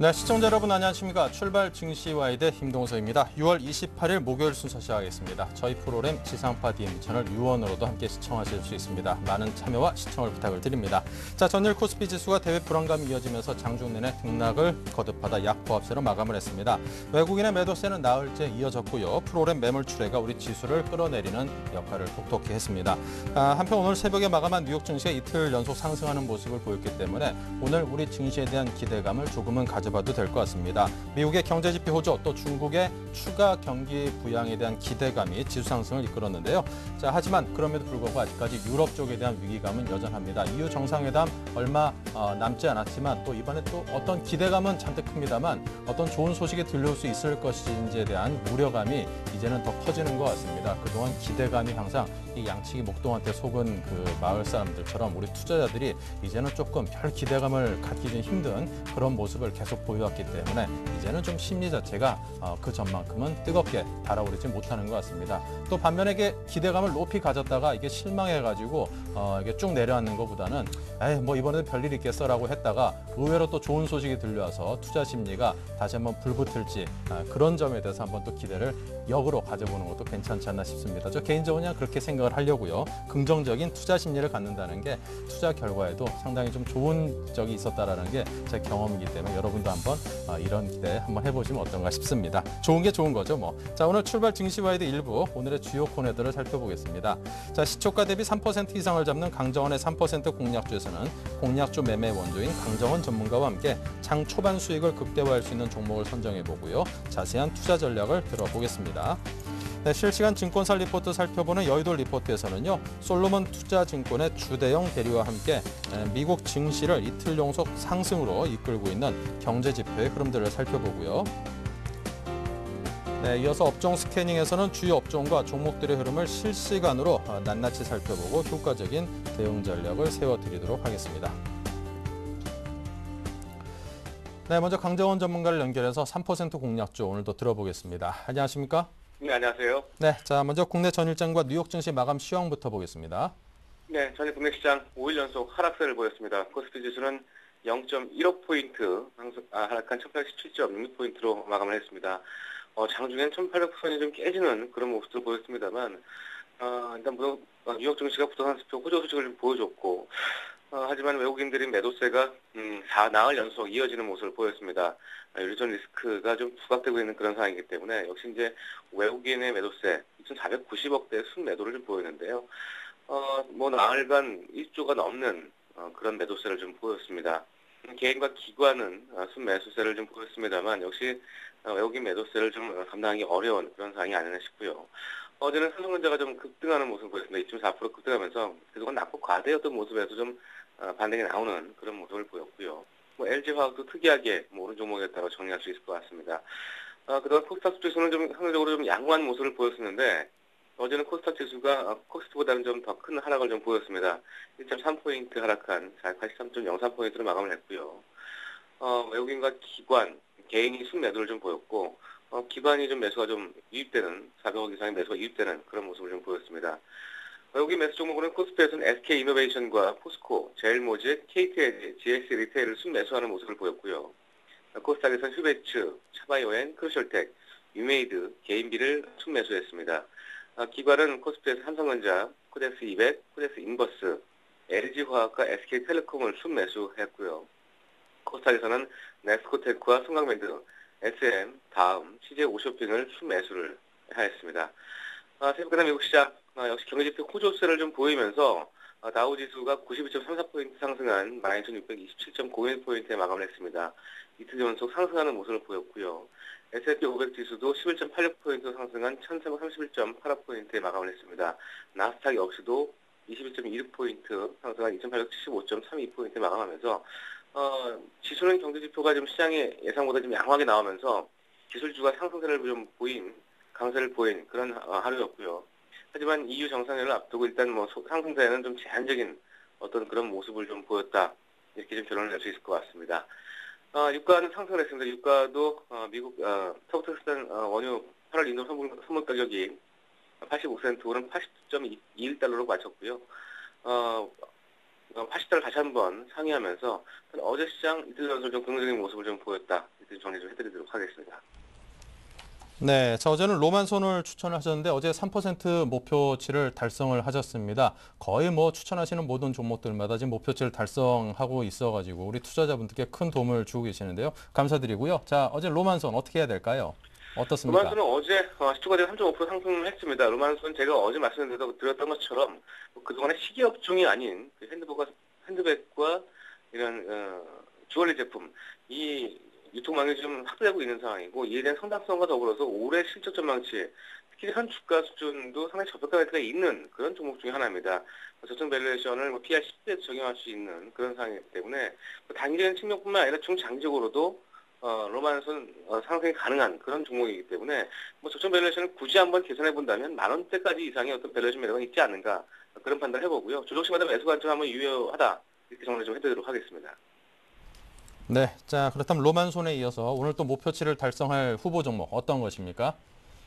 네, 시청자 여러분 안녕하십니까. 출발 증시와이드 김동서입니다. 6월 28일 목요일 순서 시작하겠습니다. 저희 프로그램 지상파 DM 채널 유원으로도 함께 시청하실 수 있습니다. 많은 참여와 시청을 부탁을 드립니다. 자, 전일 코스피 지수가 대외 불안감이 이어지면서 장중 내내 등락을 거듭하다 약보합세로 마감을 했습니다. 외국인의 매도세는 나흘째 이어졌고요. 프로그램 매물 출회가 우리 지수를 끌어내리는 역할을 톡톡히 했습니다. 한편 오늘 새벽에 마감한 뉴욕 증시가 이틀 연속 상승하는 모습을 보였기 때문에 오늘 우리 증시에 대한 기대감을 조금은 가져봐도 될 것 같습니다. 미국의 경제지표 호조 또 중국의 추가 경기 부양에 대한 기대감이 지수 상승을 이끌었는데요. 자, 하지만 그럼에도 불구하고 아직까지 유럽 쪽에 대한 위기감은 여전합니다. EU 정상회담 얼마 남지 않았지만 또 이번에 또 어떤 기대감은 잔뜩 큽니다만 어떤 좋은 소식이 들려올 수 있을 것인지에 대한 우려감이 이제는 더 커지는 것 같습니다. 그동안 기대감이 항상 이 양치기 목동한테 속은 그 마을 사람들처럼 우리 투자자들이 이제는 조금 별 기대감을 갖기 좀 힘든 그런 모습을 계속 보여왔기 때문에 이제는 좀 심리 자체가 그 전만큼은 뜨겁게 달아오르지 못하는 것 같습니다. 또 반면에 이게 기대감을 높이 가졌다가 이게 실망해가지고 이게 쭉 내려앉는 것보다는 에이 뭐 이번에도 별일 있겠어라고 했다가 의외로 또 좋은 소식이 들려와서 투자 심리가 다시 한번 불붙을지 그런 점에 대해서 한번 또 기대를 역으로 가져보는 것도 괜찮지 않나 싶습니다. 저 개인적으로 그냥 그렇게 생각을 하려고요. 긍정적인 투자 심리를 갖는다는 게 투자 결과에도 상당히 좀 좋은 적이 있었다라는 게 제 경험이기 때문에 여러분도 한번 이런 기대 한번 해보시면 어떤가 싶습니다. 좋은 게 좋은 거죠 뭐. 자, 오늘 출발 증시와이드 1부 오늘의 주요 코너들을 살펴보겠습니다. 자, 시초가 대비 3% 이상을 잡는 강정원의 3% 공략주에서는 공략주 매매 원조인 강정원 전문가와 함께 장 초반 수익을 극대화할 수 있는 종목을 선정해보고요. 자세한 투자 전략을 들어보겠습니다. 네, 실시간 증권사 리포트 살펴보는 여의도 리포트에서는요. 솔로몬 투자증권의 주대영 대리와 함께 미국 증시를 이틀 연속 상승으로 이끌고 있는 경제지표의 흐름들을 살펴보고요. 네, 이어서 업종 스캐닝에서는 주요 업종과 종목들의 흐름을 실시간으로 낱낱이 살펴보고 효과적인 대응 전략을 세워드리도록 하겠습니다. 네, 먼저 강정원 전문가를 연결해서 3% 공략주 오늘도 들어보겠습니다. 안녕하십니까? 네, 안녕하세요. 네, 자 먼저 국내 전일장과 뉴욕 증시 마감 시황부터 보겠습니다. 네, 전일 국내 시장 5일 연속 하락세를 보였습니다. 코스피 지수는 0.15포인트 하락한 1817.66포인트로 마감을 했습니다. 장중엔 1800선이 좀 깨지는 그런 모습도 보였습니다만 일단 뉴욕 증시가 부동산 지표 호조 소식을 좀 보여줬고 하지만 외국인들이 매도세가 4나흘 연속 이어지는 모습을 보였습니다. 유리존 리스크가 좀 부각되고 있는 그런 상황이기 때문에 역시 이제 외국인의 매도세 2,490억대 순매도를 좀 보였는데요. 뭐 나흘간 1조가 넘는 그런 매도세를 좀 보였습니다. 개인과 기관은 순매수세를 좀 보였습니다만 역시 외국인 매도세를 좀 감당하기 어려운 그런 상황이 아니나 싶고요. 어제는 삼성전자가 좀 급등하는 모습을 보였습니다. 2.4% 급등하면서 그동안 낙폭 과대였던 모습에서 좀 반등이 나오는 그런 모습을 보였고요. 뭐 LG화학도 특이하게 오른 종목이었다고 정리할 수 있을 것 같습니다. 그동안 코스닥 지수는 좀 상대적으로 좀 양호한 모습을 보였었는데 어제는 코스닥 지수가 코스트보다는 좀 더 큰 하락을 좀 보였습니다. 1.3포인트 하락한 483.03포인트로 마감을 했고요. 외국인과 기관, 개인이 순매도를 좀 보였고 기관이 좀 매수가 좀 유입되는 400억 이상의 매수가 유입되는 그런 모습을 좀 보였습니다. 외국인 매수 종목으로는 코스피에서는 SK이노베이션과 포스코, 제일모직, KTLG, GS 리테일을 순매수하는 모습을 보였고요. 코스닥에서는 휴베츠, 차바이오엔, 크루셜텍, 유메이드, 개인비를 순매수했습니다. 기관은 코스피에서 삼성전자, 코덱스 200, 코덱스 인버스, LG화학과 SK텔레콤을 순매수했고요. 코스닥에서는 넥스코테크와 성강밴드, SM, 다음, CJ5쇼핑을 순매수를 하였습니다. 새벽에 미국 시장 역시 경제지표 호조세를 좀 보이면서 다우지수가 92.34포인트 상승한 12,627.01포인트에 마감을 했습니다. 이틀 연속 상승하는 모습을 보였고요. S&P 500 지수도 11.86포인트 상승한 1,331.85포인트에 마감을 했습니다. 나스닥 역시도 21.26포인트 상승한 2,875.32포인트에 마감하면서 지수는 경제지표가 좀 시장의 예상보다 좀 양호하게 나오면서 기술주가 상승세를 좀 강세를 보인 그런 하루였고요. 하지만 EU 정상회를 앞두고 일단 뭐 상승세에는 좀 제한적인 어떤 그런 모습을 좀 보였다. 이렇게 좀 결론을 낼 수 있을 것 같습니다. 유가는 상승을 했습니다. 유가도 미국 서부텍사스 원유 8월 인도 선물 가격이 85센트 오른 80.21달러로 마쳤고요. 80달러 다시 한번 상회하면서 어제 시장 이틀 연속 좀 긍정적인 모습을 좀 보였다. 이렇게 정리 좀 해드리도록 하겠습니다. 네, 자, 어제는 로만손을 추천을 하셨는데 어제 3% 목표치를 달성을 하셨습니다. 거의 뭐 추천하시는 모든 종목들마다 지금 목표치를 달성하고 있어가지고 우리 투자자분들께 큰 도움을 주고 계시는데요. 감사드리고요. 자, 어제 로만손 어떻게 해야 될까요? 어떻습니까? 로만손은 어제 시초가대 3.5% 상승을 했습니다. 로만손은 제가 어제 말씀드렸던 것처럼 그동안의 식이업종이 아닌 그 핸드백과 이런 주얼리 제품 이 유통망이 좀 확대되고 있는 상황이고 이에 대한 성장성과 더불어서 올해 실적 전망치 특히 현 주가 수준도 상당히 저평가 매트가 있는 그런 종목 중에 하나입니다. 저점 밸류에이션을 PR 10배 적용할 수 있는 그런 상황이기 때문에 단기적인 측면뿐만 아니라 중장기적으로도 로만손 상승이 가능한 그런 종목이기 때문에 저점 밸류에이션을 굳이 한번 계산해 본다면 10,000원대까지 이상의 어떤 밸류에이션 매력은 있지 않는가 그런 판단을 해보고요. 조정시마다 매수 관점 한번 유효하다 이렇게 정리 좀 해드리도록 하겠습니다. 네, 자, 그렇다면 로만손에 이어서 오늘 또 목표치를 달성할 후보 종목 어떤 것입니까?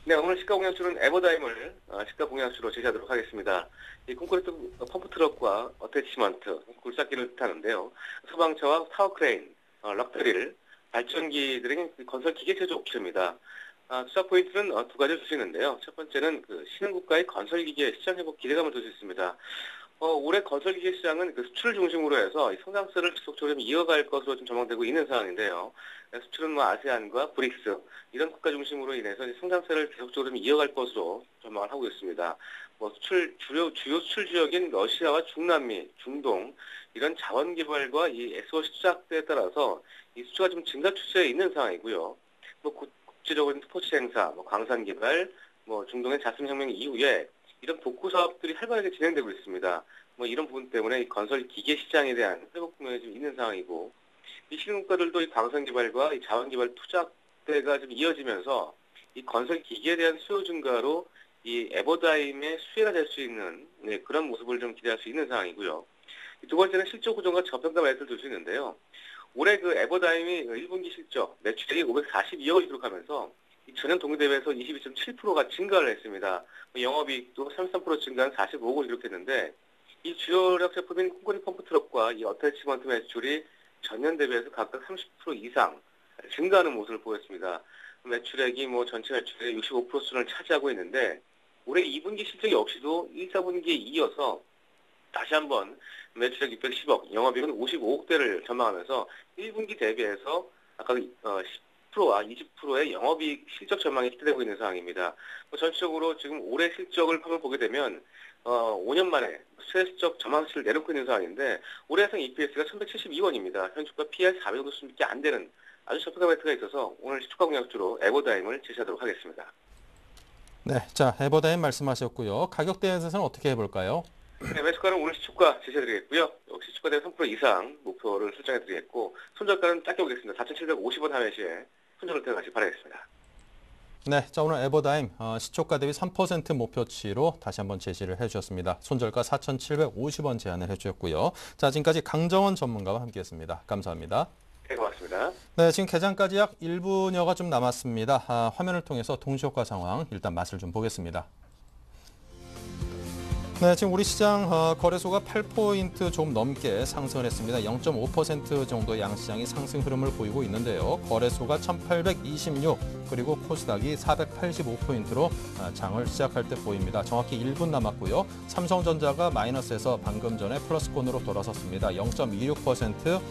네, 오늘 시가 공약주는 에버다임을 시가 공약주로 제시하도록 하겠습니다. 이 콘크리트 펌프 트럭과 어태치먼트, 굴삭기를 뜻하는데요. 소방차와 타워 크레인, 럭터릴, 발전기들의 건설 기계 제조 업체입니다. 투자 포인트는 두 가지를 주시는데요. 첫 번째는 신흥국가의 건설 기계 시장 회복 기대감을 줄 수 있습니다. 올해 건설기계 시장은 수출을 중심으로 해서 이 성장세를 지속적으로 좀 이어갈 것으로 좀 전망되고 있는 상황인데요. 수출은 아세안과 브릭스 이런 국가 중심으로 인해서 성장세를 계속적으로 좀 이어갈 것으로 전망을 하고 있습니다. 주요 수출 지역인 러시아와 중남미, 중동 이런 자원 개발과 이 SOC 투자에 따라서 이 수주가 좀 증가 추세에 있는 상황이고요. 국제적인 스포츠 행사, 광산 개발, 중동의 자스민 혁명 이후에 이런 복구 사업들이 활발하게 진행되고 있습니다. 이런 부분 때문에 이 건설 기계 시장에 대한 회복 국면이 좀 있는 상황이고, 이 신흥국가들도 이 광산 개발과 이 자원 개발 투자대가 좀 이어지면서 이 건설 기계에 대한 수요 증가로 이 에버다임의 수혜가 될 수 있는 그런 모습을 좀 기대할 수 있는 상황이고요. 두 번째는 실적 구조가 저평가 매수를 둘 수 있는데요. 올해 에버다임이 1분기 실적 매출액이 542억을 기록하면서 전년 동기 대비해서 22.7%가 증가를 했습니다. 영업이익도 33% 증가한 45억을 기록했는데 이 주요력 제품인 콘크리트 펌프 트럭과 이 어태치먼트 매출이 전년 대비해서 각각 30% 이상 증가하는 모습을 보였습니다. 매출액이 전체 매출의 65% 수준을 차지하고 있는데 올해 2분기 실적 역시도 1, 4분기에 이어서 다시 한번 매출액 610억, 영업이익은 55억대를 전망하면서 1분기 대비해서 아까 10%와 20%의 영업이익 실적 전망이 기대되고 있는 상황입니다. 전체적으로 지금 올해 실적을 한번 보게 되면 5년 만에 실적 전망치를 내놓고 있는 상황인데 올해 예상 EPS가 1,172원입니다. 현 주가 PR 400원 수준밖에 안 되는 아주 저평가 매트가 있어서 오늘 주가 공약주로 에버다임을 제시하도록 하겠습니다. 네, 자, 에버다임 말씀하셨고요. 가격대에서는 어떻게 해볼까요? 네, 매수가는 오늘 시초가 제시해드리겠고요. 역시 시초가 대비 3% 이상 목표를 설정해드리겠고 손절가는 짧게 보겠습니다. 4,750원 하회 시에 손절을 들어가시 바라겠습니다. 네, 자, 오늘 에버다임 시초가 대비 3% 목표치로 다시 한번 제시를 해주셨습니다. 손절가 4,750원 제안을 해주셨고요. 자, 지금까지 강정원 전문가와 함께했습니다. 감사합니다. 네, 고맙습니다. 네, 지금 개장까지 약 1분여가 좀 남았습니다. 화면을 통해서 동시효과 상황 일단 맛을 좀 보겠습니다. 네, 지금 우리 시장 거래소가 8포인트 좀 넘게 상승을 했습니다. 0.5% 정도 양시장이 상승 흐름을 보이고 있는데요. 거래소가 1826 그리고 코스닥이 485포인트로 장을 시작할 때 보입니다. 정확히 1분 남았고요. 삼성전자가 마이너스에서 방금 전에 플러스권으로 돌아섰습니다. 0.26%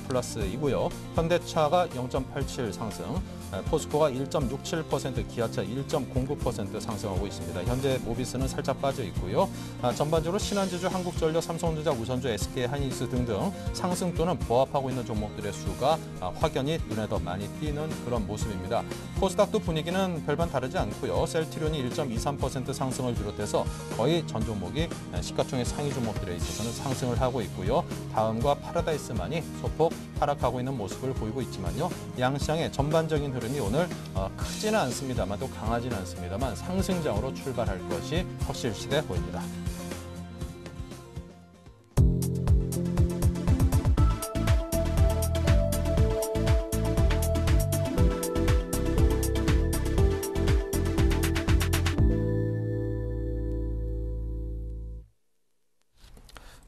플러스이고요. 현대차가 0.87 상승, 포스코가 1.67%, 기아차 1.09% 상승하고 있습니다. 현재 모비스는 살짝 빠져 있고요. 전반적으로 신한지주, 한국전력, 삼성전자, 우선주, SK, 한인스 등등 상승 또는 부합하고 있는 종목들의 수가 확연히 눈에 더 많이 띄는 그런 모습입니다. 코스닥도 분위기는 별반 다르지 않고요. 셀트리온이 1.23% 상승을 비롯해서 거의 전 종목이 시가총액 상위 종목들에 있어서는 상승을 하고 있고요. 다음과 파라다이스만이 소폭 하락하고 있는 모습을 보이고 있지만요. 양시장의 전반적인 흐름이 오늘 크지는 않습니다만 또 강하지는 않습니다만 상승장으로 출발할 것이 확실시돼 보입니다.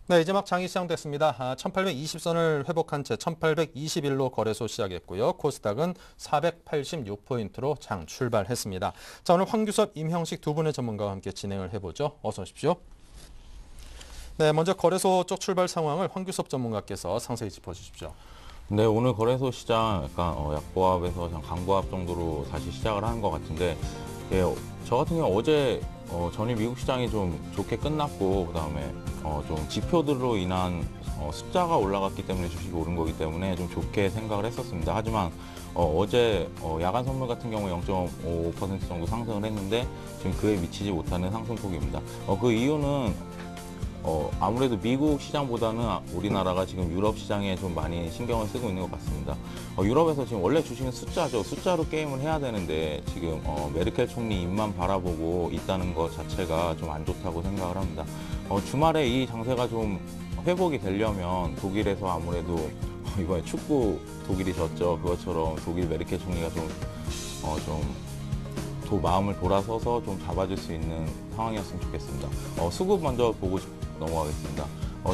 네, 이제 막 장이 시작됐습니다. 1820선을 회복한 채 1821로 거래소 시작했고요. 코스닥은 486포인트로 장 출발했습니다. 자, 오늘 황규섭, 임형식 두 분의 전문가와 함께 진행을 해보죠. 어서 오십시오. 네, 먼저 거래소 쪽 출발 상황을 황규섭 전문가께서 상세히 짚어주십시오. 네, 오늘 거래소 시장 약간 약보합에서 강보합 정도로 다시 시작을 하는 것 같은데, 예, 저 같은 경우 어제 전일 미국 시장이 좀 좋게 끝났고, 그다음에 좀 지표들로 인한 숫자가 올라갔기 때문에 주식이 오른 거기 때문에 좀 좋게 생각을 했었습니다. 하지만 어제 야간 선물 같은 경우에 0.5% 정도 상승을 했는데 지금 그에 미치지 못하는 상승폭입니다. 그 이유는 아무래도 미국 시장보다는 우리나라가 지금 유럽 시장에 좀 많이 신경을 쓰고 있는 것 같습니다. 유럽에서 지금 원래 주식은 숫자죠. 숫자로 게임을 해야 되는데 지금 메르켈 총리 입만 바라보고 있다는 것 자체가 좀 안 좋다고 생각을 합니다. 주말에 이 장세가 좀 회복이 되려면 독일에서 아무래도 이번에 축구 독일이 졌죠. 그것처럼 독일 메르켈 총리가 좀 마음을 돌아서서 좀 잡아줄 수 있는 상황이었으면 좋겠습니다. 수급 먼저 보고 넘어가겠습니다.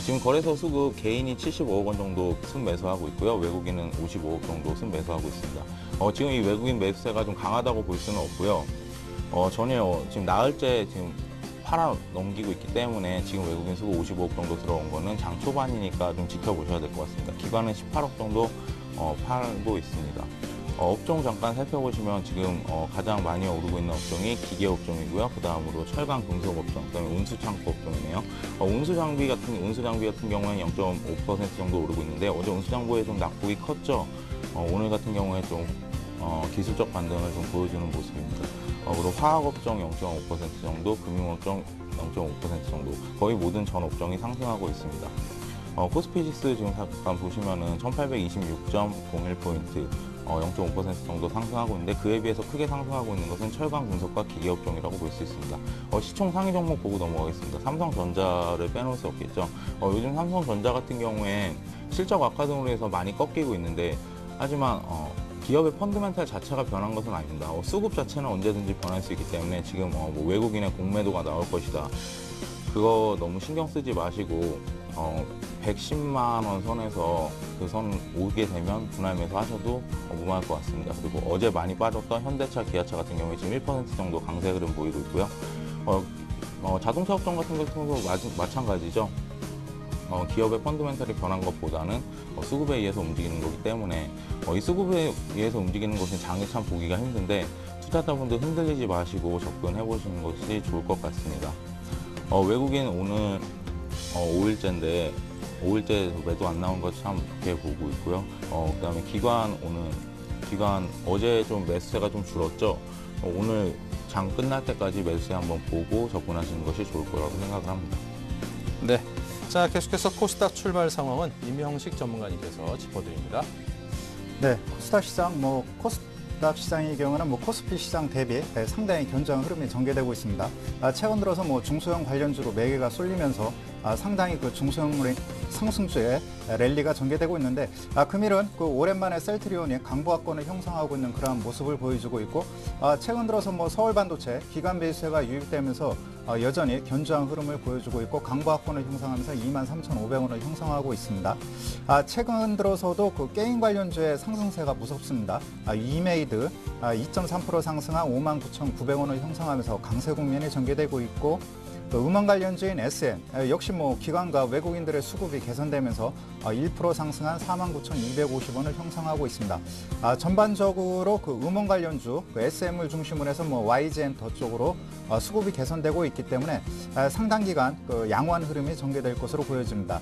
지금 거래소 수급 개인이 75억 원 정도 순매수하고 있고요. 외국인은 55억 정도 순매수하고 있습니다. 지금 이 외국인 매수세가 좀 강하다고 볼 수는 없고요. 전혀 지금 나흘째 지금 팔아 넘기고 있기 때문에 지금 외국인 수급 55억 정도 들어온 거는 장 초반이니까 좀 지켜보셔야 될 것 같습니다. 기관은 18억 정도 팔고 있습니다. 업종 잠깐 살펴보시면 지금 가장 많이 오르고 있는 업종이 기계 업종이고요. 그 다음으로 철강 금속 업종, 그 다음에 운수 창고 업종이네요. 운수 장비 같은 경우에는 0.5% 정도 오르고 있는데 어제 운수 장비에 좀 낙폭이 컸죠. 오늘 같은 경우에 좀 기술적 반등을 좀 보여주는 모습입니다. 그리고 화학 업종 0.5% 정도, 금융 업종 0.5% 정도, 거의 모든 전 업종이 상승하고 있습니다. 코스피 지수 지금 잠깐 보시면은 1826.01포인트 0.5% 정도 상승하고 있는데 그에 비해서 크게 상승하고 있는 것은 철강 금속과 기계 업종이라고 볼 수 있습니다. 시총 상위 종목 보고 넘어가겠습니다. 삼성전자를 빼놓을 수 없겠죠. 요즘 삼성전자 같은 경우에 실적 악화 등으로 해서 많이 꺾이고 있는데 하지만 기업의 펀드멘탈 자체가 변한 것은 아닙니다. 수급 자체는 언제든지 변할 수 있기 때문에 지금 뭐 외국인의 공매도가 나올 것이다. 그거 너무 신경 쓰지 마시고 110만 원 선에서 그 선 오게 되면 분할 매수하셔도 무방할 것 같습니다. 그리고 어제 많이 빠졌던 현대차, 기아차 같은 경우에 지금 1% 정도 강세 흐름 보이고 있고요. 자동차 업종 같은 경우도 마찬가지죠. 기업의 펀드멘탈이 변한 것보다는 수급에 의해서 움직이는 거기 때문에 이 수급에 의해서 움직이는 것은 장이 참 보기가 힘든데 투자자분들 흔들리지 마시고 접근해 보시는 것이 좋을 것 같습니다. 외국인 오늘 5일째인데 5일째 매도 안 나온 것 참 좋게 보고 있고요. 그다음에 기관 어제 좀 매수세가 좀 줄었죠. 오늘 장 끝날 때까지 매수세 한번 보고 접근하시는 것이 좋을 거라고 생각을 합니다. 네, 자 계속해서 코스닥 출발 상황은 임형식 전문가님께서 짚어드립니다. 네, 코스닥 시장, 코스닥 시장의 경우는 코스피 시장 대비 상당히 견조한 흐름이 전개되고 있습니다. 최근 들어서 중소형 관련주로 매개가 쏠리면서 상당히 그 중소형 상승주의 랠리가 전개되고 있는데 금일은 그 오랜만에 셀트리온이 강보합권을 형성하고 있는 그러한 모습을 보여주고 있고 최근 들어서 서울 반도체 기관 매수세가 유입되면서 여전히 견조한 흐름을 보여주고 있고 강보합권을 형성하면서 23,500원을 형성하고 있습니다. 최근 들어서도 그 게임 관련주의 상승세가 무섭습니다. 이메이드 2.3% 상승한 59,900원을 형성하면서 강세 국면이 전개되고 있고 음원 관련주인 SM 역시 기관과 외국인들의 수급이 개선되면서 1% 상승한 49,250원을 형성하고 있습니다. 전반적으로 그 음원 관련주 SM을 중심으로 해서 YG엔터 쪽으로 수급이 개선되고 있기 때문에 상당 기간 양호한 흐름이 전개될 것으로 보여집니다.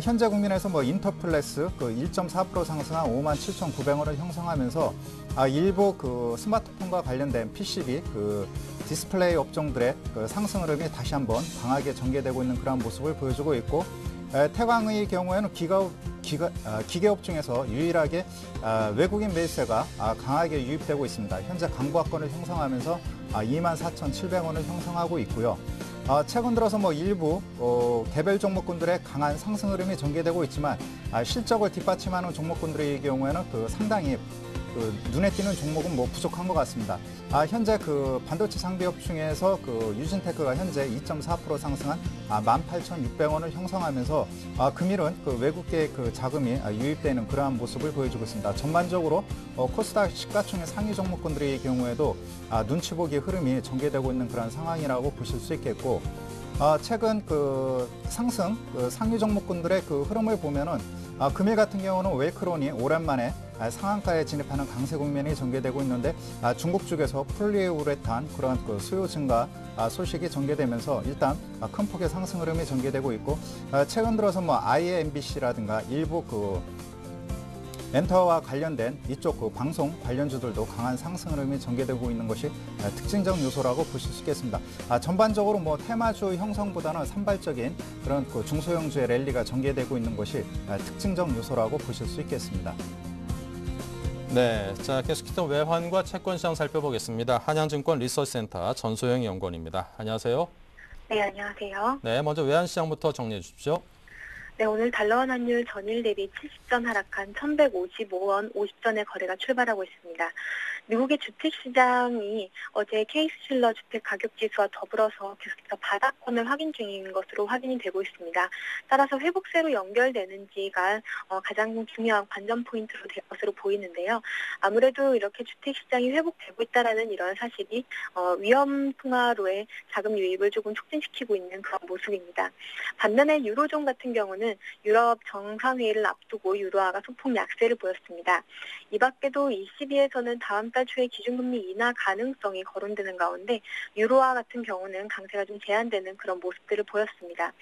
현재 국면에서 인터플래스 1.4% 상승한 57,900원을 형성하면서 일부 그 스마트폰과 관련된 PCB 디스플레이 업종들의 상승 흐름이 다시 한번 강하게 전개되고 있는 그런 모습을 보여주고 있고 태광의 경우에는 기계업 중에서 유일하게 외국인 매수세가 강하게 유입되고 있습니다. 현재 강보합권을 형성하면서 24,700원을 형성하고 있고요. 최근 들어서 일부 개별 종목군들의 강한 상승 흐름이 전개되고 있지만 실적을 뒷받침하는 종목군들의 경우에는 상당히 눈에 띄는 종목은 뭐 부족한 것 같습니다. 현재 그 반도체 상비업 중에서 그 유진테크가 현재 2.4% 상승한 18,600원을 형성하면서 금일은 그 외국계 그 자금이 유입되는 그러한 모습을 보여주고 있습니다. 전반적으로 코스닥 시가총액 상위 종목군들의 경우에도 눈치 보기 흐름이 전개되고 있는 그런 상황이라고 보실 수 있겠고, 최근 그 상승 상위 종목군들의 그 흐름을 보면은 금일 같은 경우는 웨이크론이 오랜만에 상한가에 진입하는 강세 국면이 전개되고 있는데, 중국 쪽에서 폴리우레탄 그런 그 수요 증가 소식이 전개되면서 일단 큰 폭의 상승 흐름이 전개되고 있고, 최근 들어서 뭐 IMBC라든가 일부 그 엔터와 관련된 이쪽 그 방송 관련주들도 강한 상승 흐름이 전개되고 있는 것이 특징적 요소라고 보실 수 있겠습니다. 전반적으로 뭐 테마주 형성보다는 산발적인 그런 그 중소형주의 랠리가 전개되고 있는 것이 특징적 요소라고 보실 수 있겠습니다. 네, 자 계속해서 외환과 채권 시장 살펴보겠습니다. 한양증권 리서치센터 전소영 연구원입니다. 안녕하세요. 네, 안녕하세요. 네, 먼저 외환 시장부터 정리해 주십시오. 네, 오늘 달러원 환율 전일 대비 70전 하락한 1,155원 50전의 거래가 출발하고 있습니다. 미국의 주택시장이 어제 케이스실러 주택가격지수와 더불어서 계속해서 바닥권을 확인 중인 것으로 확인이 되고 있습니다. 따라서 회복세로 연결되는지가 가장 중요한 관전 포인트로 될 것으로 보이는데요. 아무래도 이렇게 주택시장이 회복되고 있다는 이런 사실이 위험 통화로의 자금 유입을 조금 촉진시키고 있는 그런 모습입니다. 반면에 유로존 같은 경우는 유럽 정상회의를 앞두고 유로화가 소폭 약세를 보였습니다. 이 밖에도 ECB에서는 다음 달 초에 기준금리 인하 가능성이 거론되는 가운데 유로화 같은 경우는 강세가 좀 제한되는 그런 모습들을 보였습니다.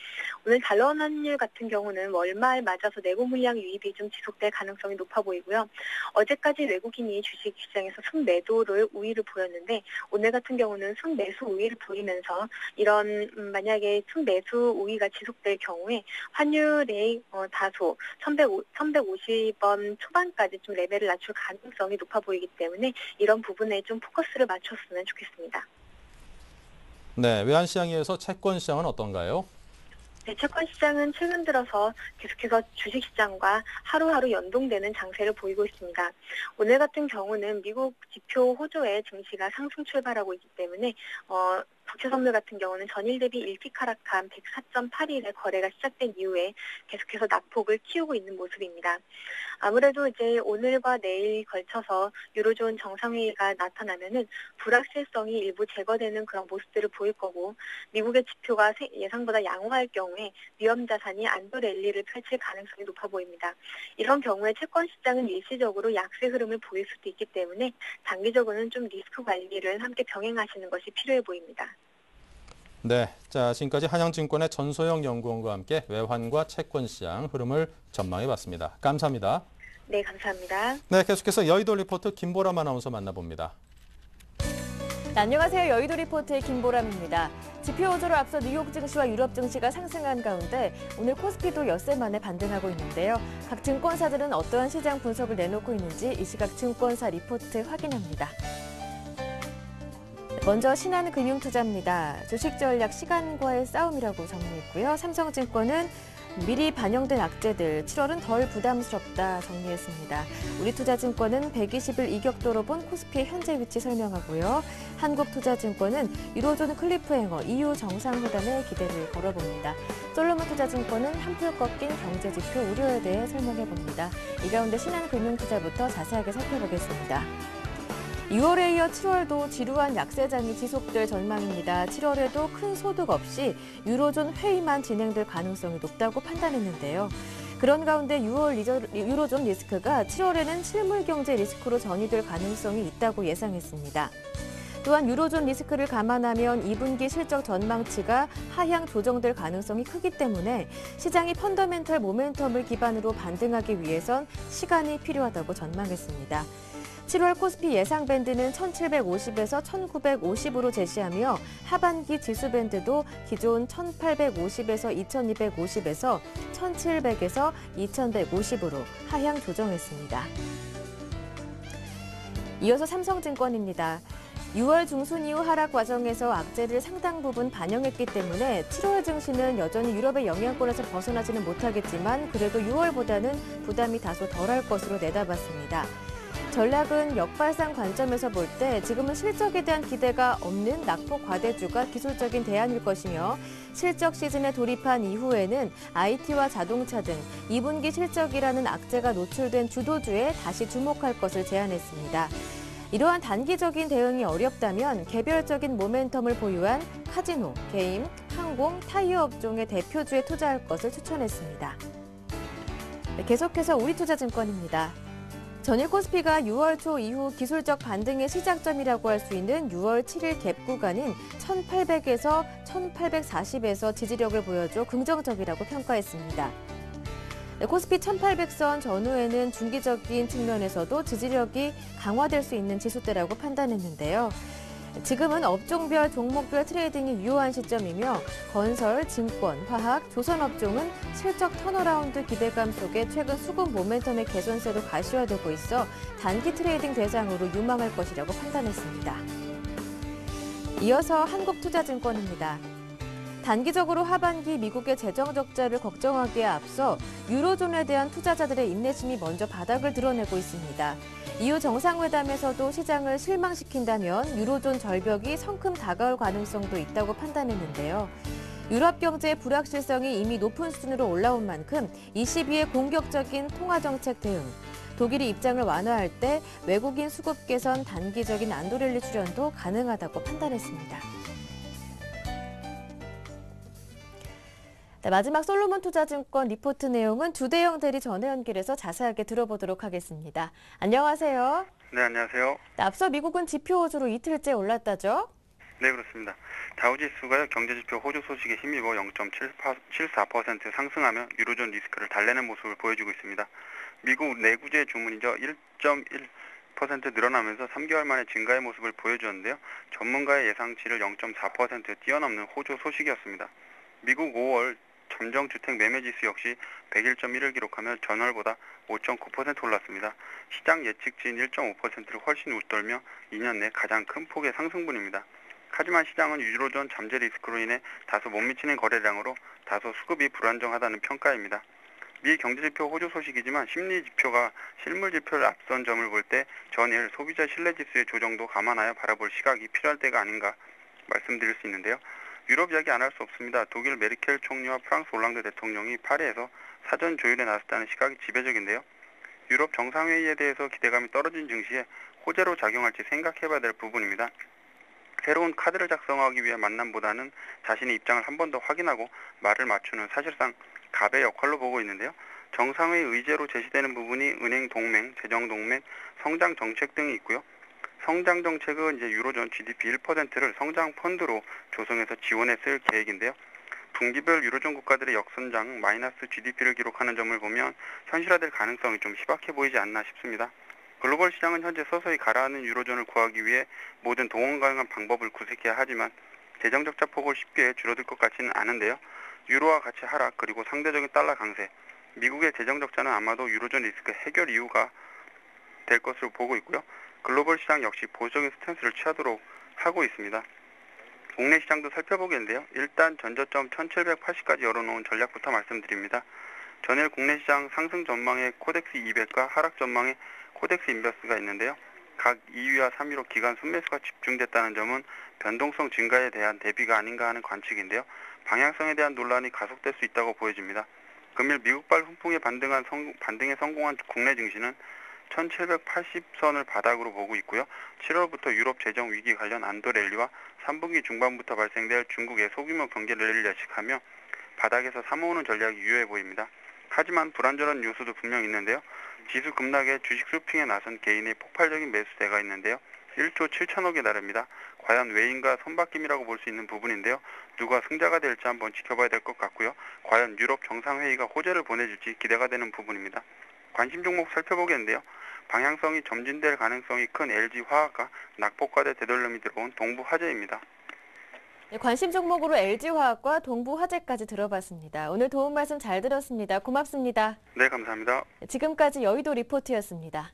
오늘 달러원 환율 같은 경우는 월말 맞아서 내고 물량 유입이 좀 지속될 가능성이 높아 보이고요. 어제까지 외국인이 주식시장에서 순매도를 우위를 보였는데 오늘 같은 경우는 순매수 우위를 보이면서 이런 만약에 순매수 우위가 지속될 경우에 환율의 다소 1,150원 초반까지 좀 레벨을 낮출 가능성이 높아 보이기 때문에 이런 부분에 좀 포커스를 맞췄으면 좋겠습니다. 네, 외환 시장에서 채권 시장은 어떤가요? 네, 채권 시장은 최근 들어서 계속해서 주식 시장과 하루하루 연동되는 장세를 보이고 있습니다. 오늘 같은 경우는 미국 지표 호조의 증시가 상승 출발하고 있기 때문에 국채 선물 같은 경우는 전일 대비 일찍 하락한 104.81의 거래가 시작된 이후에 계속해서 낙폭을 키우고 있는 모습입니다. 아무래도 이제 오늘과 내일 걸쳐서 유로존 정상회의가 나타나면은 불확실성이 일부 제거되는 그런 모습들을 보일 거고, 미국의 지표가 예상보다 양호할 경우에 위험 자산이 안도 랠리를 펼칠 가능성이 높아 보입니다. 이런 경우에 채권 시장은 일시적으로 약세 흐름을 보일 수도 있기 때문에 장기적으로는 좀 리스크 관리를 함께 병행하시는 것이 필요해 보입니다. 네, 자 지금까지 한양증권의 전소영 연구원과 함께 외환과 채권 시장 흐름을 전망해봤습니다. 감사합니다. 네, 감사합니다. 네, 계속해서 여의도 리포트 김보람 아나운서 만나봅니다. 네, 안녕하세요. 여의도 리포트의 김보람입니다. 지표 호조를 앞서 뉴욕 증시와 유럽 증시가 상승한 가운데 오늘 코스피도 엿새 만에 반등하고 있는데요. 각 증권사들은 어떠한 시장 분석을 내놓고 있는지 이 시각 증권사 리포트 확인합니다. 먼저 신한금융투자입니다. 주식 전략 시간과의 싸움이라고 정리했고요. 삼성증권은 미리 반영된 악재들, 7월은 덜 부담스럽다 정리했습니다. 우리투자증권은 120일 이격도로 본 코스피의 현재 위치 설명하고요. 한국투자증권은 유로존 클리프 행어 EU 정상회담에 기대를 걸어봅니다. 솔로몬투자증권은 한풀 꺾인 경제지표 우려에 대해 설명해봅니다. 이 가운데 신한금융투자부터 자세하게 살펴보겠습니다. 6월에 이어 7월도 지루한 약세장이 지속될 전망입니다. 7월에도 큰 소득 없이 유로존 회의만 진행될 가능성이 높다고 판단했는데요. 그런 가운데 6월 유로존 리스크가 7월에는 실물 경제 리스크로 전이될 가능성이 있다고 예상했습니다. 또한 유로존 리스크를 감안하면 2분기 실적 전망치가 하향 조정될 가능성이 크기 때문에 시장이 펀더멘털 모멘텀을 기반으로 반등하기 위해선 시간이 필요하다고 전망했습니다. 7월 코스피 예상 밴드는 1750에서 1950으로 제시하며 하반기 지수 밴드도 기존 1850에서 2250에서 1700에서 2150으로 하향 조정했습니다. 이어서 삼성증권입니다. 6월 중순 이후 하락 과정에서 악재를 상당 부분 반영했기 때문에 7월 증시는 여전히 유럽의 영향권에서 벗어나지는 못하겠지만 그래도 6월보다는 부담이 다소 덜할 것으로 내다봤습니다. 전략은 역발상 관점에서 볼 때 지금은 실적에 대한 기대가 없는 낙폭 과대주가 기술적인 대안일 것이며 실적 시즌에 돌입한 이후에는 IT와 자동차 등 2분기 실적이라는 악재가 노출된 주도주에 다시 주목할 것을 제안했습니다. 이러한 단기적인 대응이 어렵다면 개별적인 모멘텀을 보유한 카지노, 게임, 항공, 타이어 업종의 대표주에 투자할 것을 추천했습니다. 계속해서 우리투자증권입니다. 전일 코스피가 6월 초 이후 기술적 반등의 시작점이라고 할 수 있는 6월 7일 갭 구간인 1800에서 1840에서 지지력을 보여줘 긍정적이라고 평가했습니다. 코스피 1800선 전후에는 중기적인 측면에서도 지지력이 강화될 수 있는 지수대라고 판단했는데요. 지금은 업종별, 종목별 트레이딩이 유효한 시점이며 건설, 증권, 화학, 조선업종은 실적 턴어라운드 기대감 속에 최근 수급 모멘텀의 개선세도 가시화되고 있어 단기 트레이딩 대상으로 유망할 것이라고 판단했습니다. 이어서 한국투자증권입니다. 단기적으로 하반기 미국의 재정 적자를 걱정하기에 앞서 유로존에 대한 투자자들의 인내심이 먼저 바닥을 드러내고 있습니다. 이후 정상회담에서도 시장을 실망시킨다면 유로존 절벽이 성큼 다가올 가능성도 있다고 판단했는데요. 유럽 경제의 불확실성이 이미 높은 수준으로 올라온 만큼 22의 공격적인 통화정책 대응, 독일이 입장을 완화할 때 외국인 수급 개선 단기적인 안도랠리 출현도 가능하다고 판단했습니다. 네, 마지막 솔로몬 투자증권 리포트 내용은 주대영 대리 전화 연결해서 자세하게 들어보도록 하겠습니다. 안녕하세요. 네, 안녕하세요. 네, 앞서 미국은 지표 호조로 이틀째 올랐다죠? 네, 그렇습니다. 다우지수가 경제지표 호조 소식에 힘입어 0.74% 상승하며 유로존 리스크를 달래는 모습을 보여주고 있습니다. 미국 내구재 주문이죠. 1.1% 늘어나면서 3개월 만에 증가의 모습을 보여주었는데요. 전문가의 예상치를 0.4% 뛰어넘는 호조 소식이었습니다. 미국 5월 잠정주택 매매지수 역시 101.1을 기록하며 전월보다 5.9% 올랐습니다. 시장 예측치인 1.5%를 훨씬 웃돌며 2년 내 가장 큰 폭의 상승분입니다. 하지만 시장은 유로존 잠재 리스크로 인해 다소 못 미치는 거래량으로 다소 수급이 불안정하다는 평가입니다. 미 경제지표 호조 소식이지만 심리지표가 실물지표를 앞선 점을 볼 때 전일 소비자 신뢰지수의 조정도 감안하여 바라볼 시각이 필요할 때가 아닌가 말씀드릴 수 있는데요. 유럽 이야기 안 할 수 없습니다. 독일 메르켈 총리와 프랑스 올랑드 대통령이 파리에서 사전 조율에 나섰다는 시각이 지배적인데요. 유럽 정상회의에 대해서 기대감이 떨어진 증시에 호재로 작용할지 생각해봐야 될 부분입니다. 새로운 카드를 작성하기 위한 만남보다는 자신의 입장을 한 번 더 확인하고 말을 맞추는 사실상 갑의 역할로 보고 있는데요. 정상회의 의제로 제시되는 부분이 은행 동맹, 재정 동맹, 성장 정책 등이 있고요. 성장 정책은 이제 유로존 GDP 1%를 성장 펀드로 조성해서 지원해 쓸 계획인데요. 분기별 유로존 국가들의 역성장 마이너스 GDP를 기록하는 점을 보면 현실화될 가능성이 좀 희박해 보이지 않나 싶습니다. 글로벌 시장은 현재 서서히 가라앉는 유로존을 구하기 위해 모든 동원 가능한 방법을 구색해야 하지만 재정 적자 폭을 쉽게 줄어들 것 같지는 않은데요. 유로화 가치 하락 그리고 상대적인 달러 강세, 미국의 재정 적자는 아마도 유로존 리스크 해결 이유가 될 것으로 보고 있고요. 글로벌 시장 역시 보수적인 스탠스를 취하도록 하고 있습니다. 국내 시장도 살펴보겠는데요. 일단 전저점 1780까지 열어놓은 전략부터 말씀드립니다. 전일 국내 시장 상승 전망에 코덱스 200과 하락 전망에 코덱스 인버스가 있는데요. 각 2위와 3위로 기간 순매수가 집중됐다는 점은 변동성 증가에 대한 대비가 아닌가 하는 관측인데요. 방향성에 대한 논란이 가속될 수 있다고 보여집니다. 금일 미국발 훈풍에 반등에 성공한 국내 증시는 1780선을 바닥으로 보고 있고요. 7월부터 유럽 재정 위기 관련 안도 랠리와 3분기 중반부터 발생될 중국의 소규모 경제 랠리를 예측하며 바닥에서 삼아오는 전략이 유효해 보입니다. 하지만 불안전한 요소도 분명 있는데요. 지수 급락에 주식 쇼핑에 나선 개인의 폭발적인 매수세가 있는데요. 1조 7천억에 달합니다. 과연 외인과 손바뀜이라고 볼 수 있는 부분인데요. 누가 승자가 될지 한번 지켜봐야 될 것 같고요. 과연 유럽 정상회의가 호재를 보내줄지 기대가 되는 부분입니다. 관심 종목 살펴보겠는데요. 방향성이 점진될 가능성이 큰 LG화학과 낙폭과대 되돌림이 들어온 동부화재입니다. 네, 관심 종목으로 LG화학과 동부화재까지 들어봤습니다. 오늘 도움 말씀 잘 들었습니다. 고맙습니다. 네, 감사합니다. 지금까지 여의도 리포트였습니다.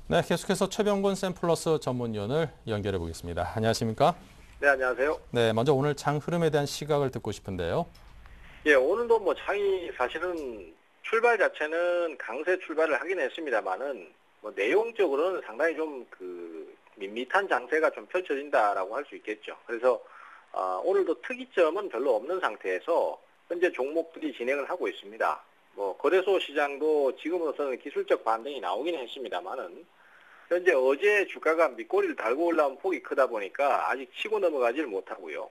네, 계속해서 최병곤 샘플러스 전문위원을 연결해 보겠습니다. 안녕하십니까? 네, 안녕하세요. 네, 먼저 오늘 장 흐름에 대한 시각을 듣고 싶은데요. 예, 오늘도 뭐 장이 사실은 출발 자체는 강세 출발을 하긴 했습니다만은 뭐 내용적으로는 상당히 좀 밋밋한 장세가 좀 펼쳐진다라고 할 수 있겠죠. 그래서 오늘도 특이점은 별로 없는 상태에서 현재 종목들이 진행을 하고 있습니다. 뭐 거래소 시장도 지금으로서는 기술적 반등이 나오긴 했습니다만은 현재 어제 주가가 밑꼬리를 달고 올라온 폭이 크다 보니까 아직 치고 넘어가지를 못하고요.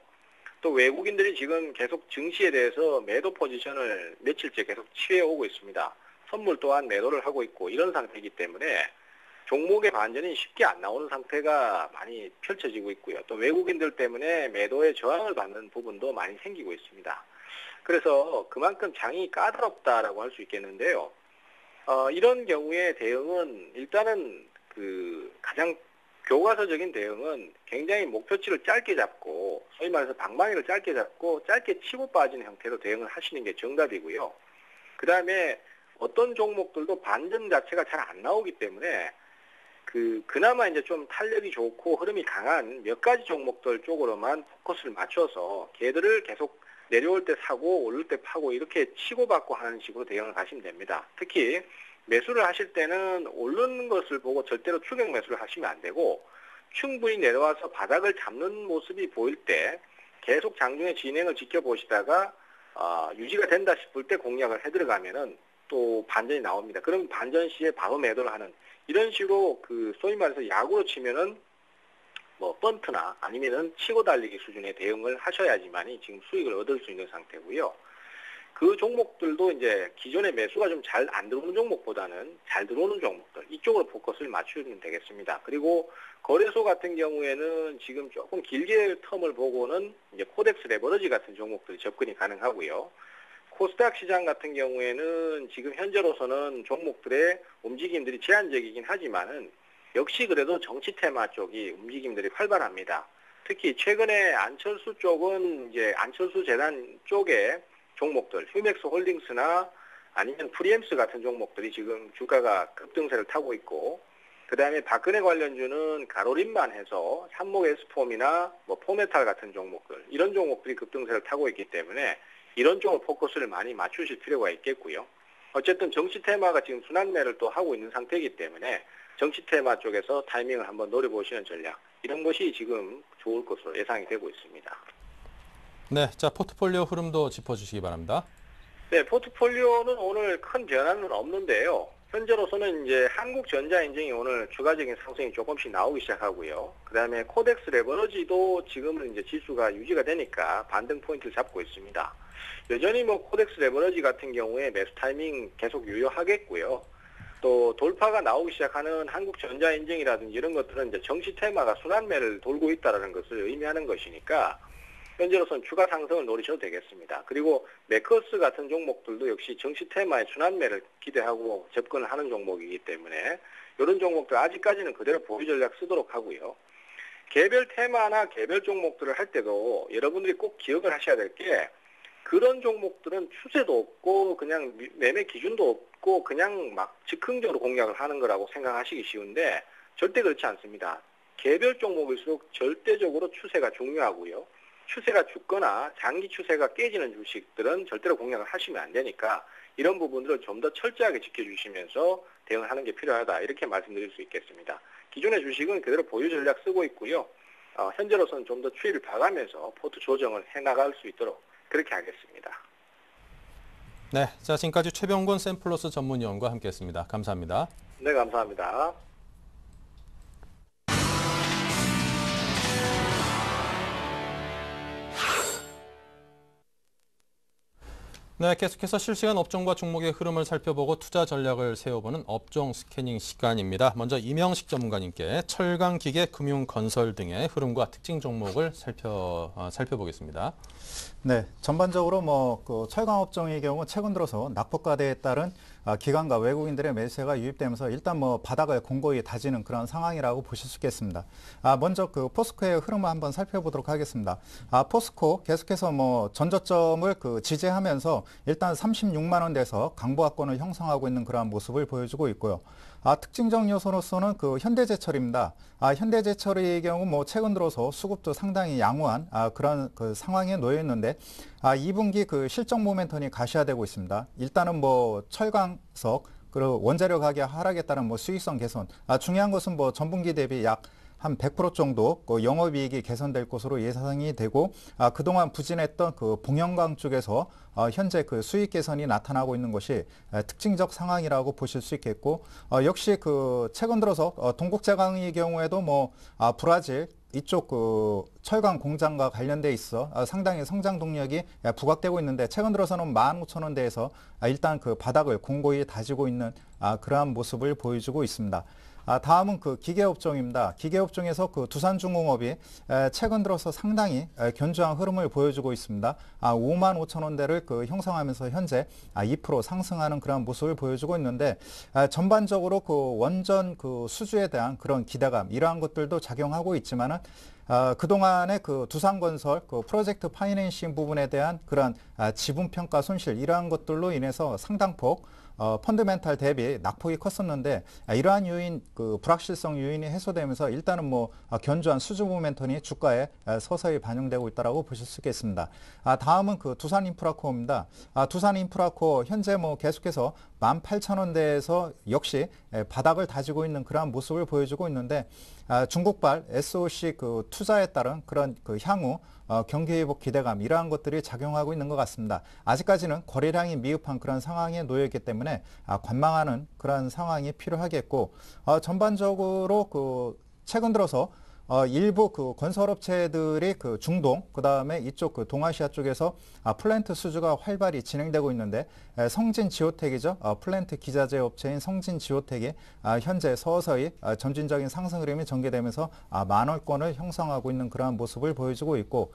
또 외국인들이 지금 계속 증시에 대해서 매도 포지션을 며칠째 계속 취해오고 있습니다. 선물 또한 매도를 하고 있고 이런 상태이기 때문에 종목의 반전이 쉽게 안 나오는 상태가 많이 펼쳐지고 있고요. 또 외국인들 때문에 매도에 저항을 받는 부분도 많이 생기고 있습니다. 그래서 그만큼 장이 까다롭다라고 할 수 있겠는데요. 이런 경우에 대응은 일단은 가장 교과서적인 대응은 굉장히 목표치를 짧게 잡고 소위 말해서 방망이를 짧게 잡고 짧게 치고 빠지는 형태로 대응을 하시는 게 정답이고요. 그 다음에 어떤 종목들도 반전 자체가 잘 안 나오기 때문에 그나마 이제 좀 탄력이 좋고 흐름이 강한 몇 가지 종목들 쪽으로만 포커스를 맞춰서 걔들을 계속 내려올 때 사고 오를 때 파고 이렇게 치고받고 하는 식으로 대응을 하시면 됩니다. 특히 매수를 하실 때는 오르는 것을 보고 절대로 추격 매수를 하시면 안 되고 충분히 내려와서 바닥을 잡는 모습이 보일 때 계속 장중의 진행을 지켜보시다가 유지가 된다 싶을 때 공략을 해 들어가면은 또 반전이 나옵니다. 그럼 반전 시에 바로 매도를 하는 이런 식으로 소위 말해서 야구로 치면은 뭐 번트나 아니면은 치고 달리기 수준의 대응을 하셔야지만이 지금 수익을 얻을 수 있는 상태고요. 그 종목들도 이제 기존의 매수가 좀 잘 안 들어오는 종목보다는 잘 들어오는 종목들 이쪽으로 포커스를 맞추면 되겠습니다. 그리고 거래소 같은 경우에는 지금 조금 길게 텀을 보고는 이제 코덱스 레버러지 같은 종목들이 접근이 가능하고요. 코스닥 시장 같은 경우에는 지금 현재로서는 종목들의 움직임들이 제한적이긴 하지만은 역시 그래도 정치 테마 쪽이 움직임들이 활발합니다. 특히 최근에 안철수 쪽은 이제 안철수 재단 쪽에 종목들, 휴맥스 홀딩스나 아니면 프리엠스 같은 종목들이 지금 주가가 급등세를 타고 있고, 그 다음에 박근혜 관련주는 가로림만 해서 삼목 에스폼이나 뭐 포메탈 같은 종목들, 이런 종목들이 급등세를 타고 있기 때문에 이런 쪽으로 포커스를 많이 맞추실 필요가 있겠고요. 어쨌든 정치 테마가 지금 순환매를 또 하고 있는 상태이기 때문에 정치 테마 쪽에서 타이밍을 한번 노려보시는 전략, 이런 것이 지금 좋을 것으로 예상이 되고 있습니다. 네, 자 포트폴리오 흐름도 짚어주시기 바랍니다. 네, 포트폴리오는 오늘 큰 변화는 없는데요. 현재로서는 이제 한국전자인증이 오늘 추가적인 상승이 조금씩 나오기 시작하고요. 그 다음에 코덱스 레버러지도 지금은 이제 지수가 유지가 되니까 반등 포인트를 잡고 있습니다. 여전히 뭐 코덱스 레버러지 같은 경우에 매수 타이밍 계속 유효하겠고요. 또 돌파가 나오기 시작하는 한국전자인증이라든지 이런 것들은 이제 정치 테마가 순환매를 돌고 있다는 것을 의미하는 것이니까 현재로서는 추가 상승을 노리셔도 되겠습니다. 그리고 메커스 같은 종목들도 역시 정치 테마의 순환매를 기대하고 접근을 하는 종목이기 때문에 이런 종목들 아직까지는 그대로 보유 전략 쓰도록 하고요. 개별 테마나 개별 종목들을 할 때도 여러분들이 꼭 기억을 하셔야 될 게 그런 종목들은 추세도 없고 그냥 매매 기준도 없고 그냥 막 즉흥적으로 공략을 하는 거라고 생각하시기 쉬운데 절대 그렇지 않습니다. 개별 종목일수록 절대적으로 추세가 중요하고요. 추세가 죽거나 장기 추세가 깨지는 주식들은 절대로 공략을 하시면 안 되니까 이런 부분들을 좀 더 철저하게 지켜주시면서 대응을 하는 게 필요하다, 이렇게 말씀드릴 수 있겠습니다. 기존의 주식은 그대로 보유 전략 쓰고 있고요. 현재로서는 좀 더 추이를 봐가면서 포트 조정을 해나갈 수 있도록 그렇게 하겠습니다. 네, 자 지금까지 최병곤 샘플러스 전문위원과 함께했습니다. 감사합니다. 네, 감사합니다. 네, 계속해서 실시간 업종과 종목의 흐름을 살펴보고 투자 전략을 세워보는 업종 스캐닝 시간입니다. 먼저 이명식 전문가님께 철강, 기계, 금융, 건설 등의 흐름과 특징 종목을 살펴보겠습니다. 네, 전반적으로 그 철강 업종의 경우 최근 들어서 낙폭과대에 따른 기관과 외국인들의 매수세가 유입되면서 일단 바닥을 공고히 다지는 그런 상황이라고 보실 수 있겠습니다. 먼저 포스코의 흐름을 한번 살펴보도록 하겠습니다. 포스코 계속해서 전저점을 지지하면서 일단 36만 원대에서 강보합권을 형성하고 있는 그러한 모습을 보여주고 있고요. 특징적 요소로서는 그 현대제철입니다. 현대제철의 경우 뭐 최근 들어서 수급도 상당히 양호한 그런 그 상황에 놓여 있는데 2분기 그 실적 모멘텀이 가시화되고 있습니다. 일단은 뭐 철강석 그리고 원자력 가격 하락에 따른 뭐 수익성 개선. 중요한 것은 뭐 전분기 대비 약 한 100% 정도 그 영업이익이 개선될 것으로 예상이 되고 그동안 부진했던 그 봉영광 쪽에서 현재 그 수익 개선이 나타나고 있는 것이 특징적 상황이라고 보실 수 있겠고 역시 그 최근 들어서 동국제강의 경우에도 뭐 브라질 이쪽 그 철강 공장과 관련돼 있어 상당히 성장 동력이 부각되고 있는데 최근 들어서는 15,000원대에서 일단 그 바닥을 공고히 다지고 있는 그러한 모습을 보여주고 있습니다. 다음은 그 기계업종입니다. 기계업종에서 그 두산중공업이 최근 들어서 상당히 견조한 흐름을 보여주고 있습니다. 55,000원대를 그 형성하면서 현재 2% 상승하는 그런 모습을 보여주고 있는데 전반적으로 그 원전 그 수주에 대한 그런 기대감 이러한 것들도 작용하고 있지만은 그동안의 그 두산건설 그 프로젝트 파이낸싱 부분에 대한 그런 지분평가 손실 이러한 것들로 인해서 상당폭 펀드멘탈 대비 낙폭이 컸었는데 이러한 요인 그 불확실성 요인이 해소되면서 일단은 뭐 견조한 수주 모멘텀이 주가에 서서히 반영되고 있다라고 보실 수 있겠습니다. 다음은 그 두산인프라코어입니다. 두산인프라코어 현재 뭐 계속해서 18,000원대에서 역시 바닥을 다지고 있는 그러한 모습을 보여주고 있는데 중국발 SOC 그 투자에 따른 그런 그 향후 경기 회복 기대감 이러한 것들이 작용하고 있는 것 같습니다. 아직까지는 거래량이 미흡한 그런 상황에 놓여 있기 때문에 관망하는 그런 상황이 필요하겠고 전반적으로 그 최근 들어서 일부 그 건설업체들이 그 중동, 그 다음에 이쪽 그 동아시아 쪽에서 플랜트 수주가 활발히 진행되고 있는데 성진지오텍이죠. 플랜트 기자재 업체인 성진지오텍이 현재 서서히 점진적인 상승 흐름이 전개되면서 만월권을 형성하고 있는 그러한 모습을 보여주고 있고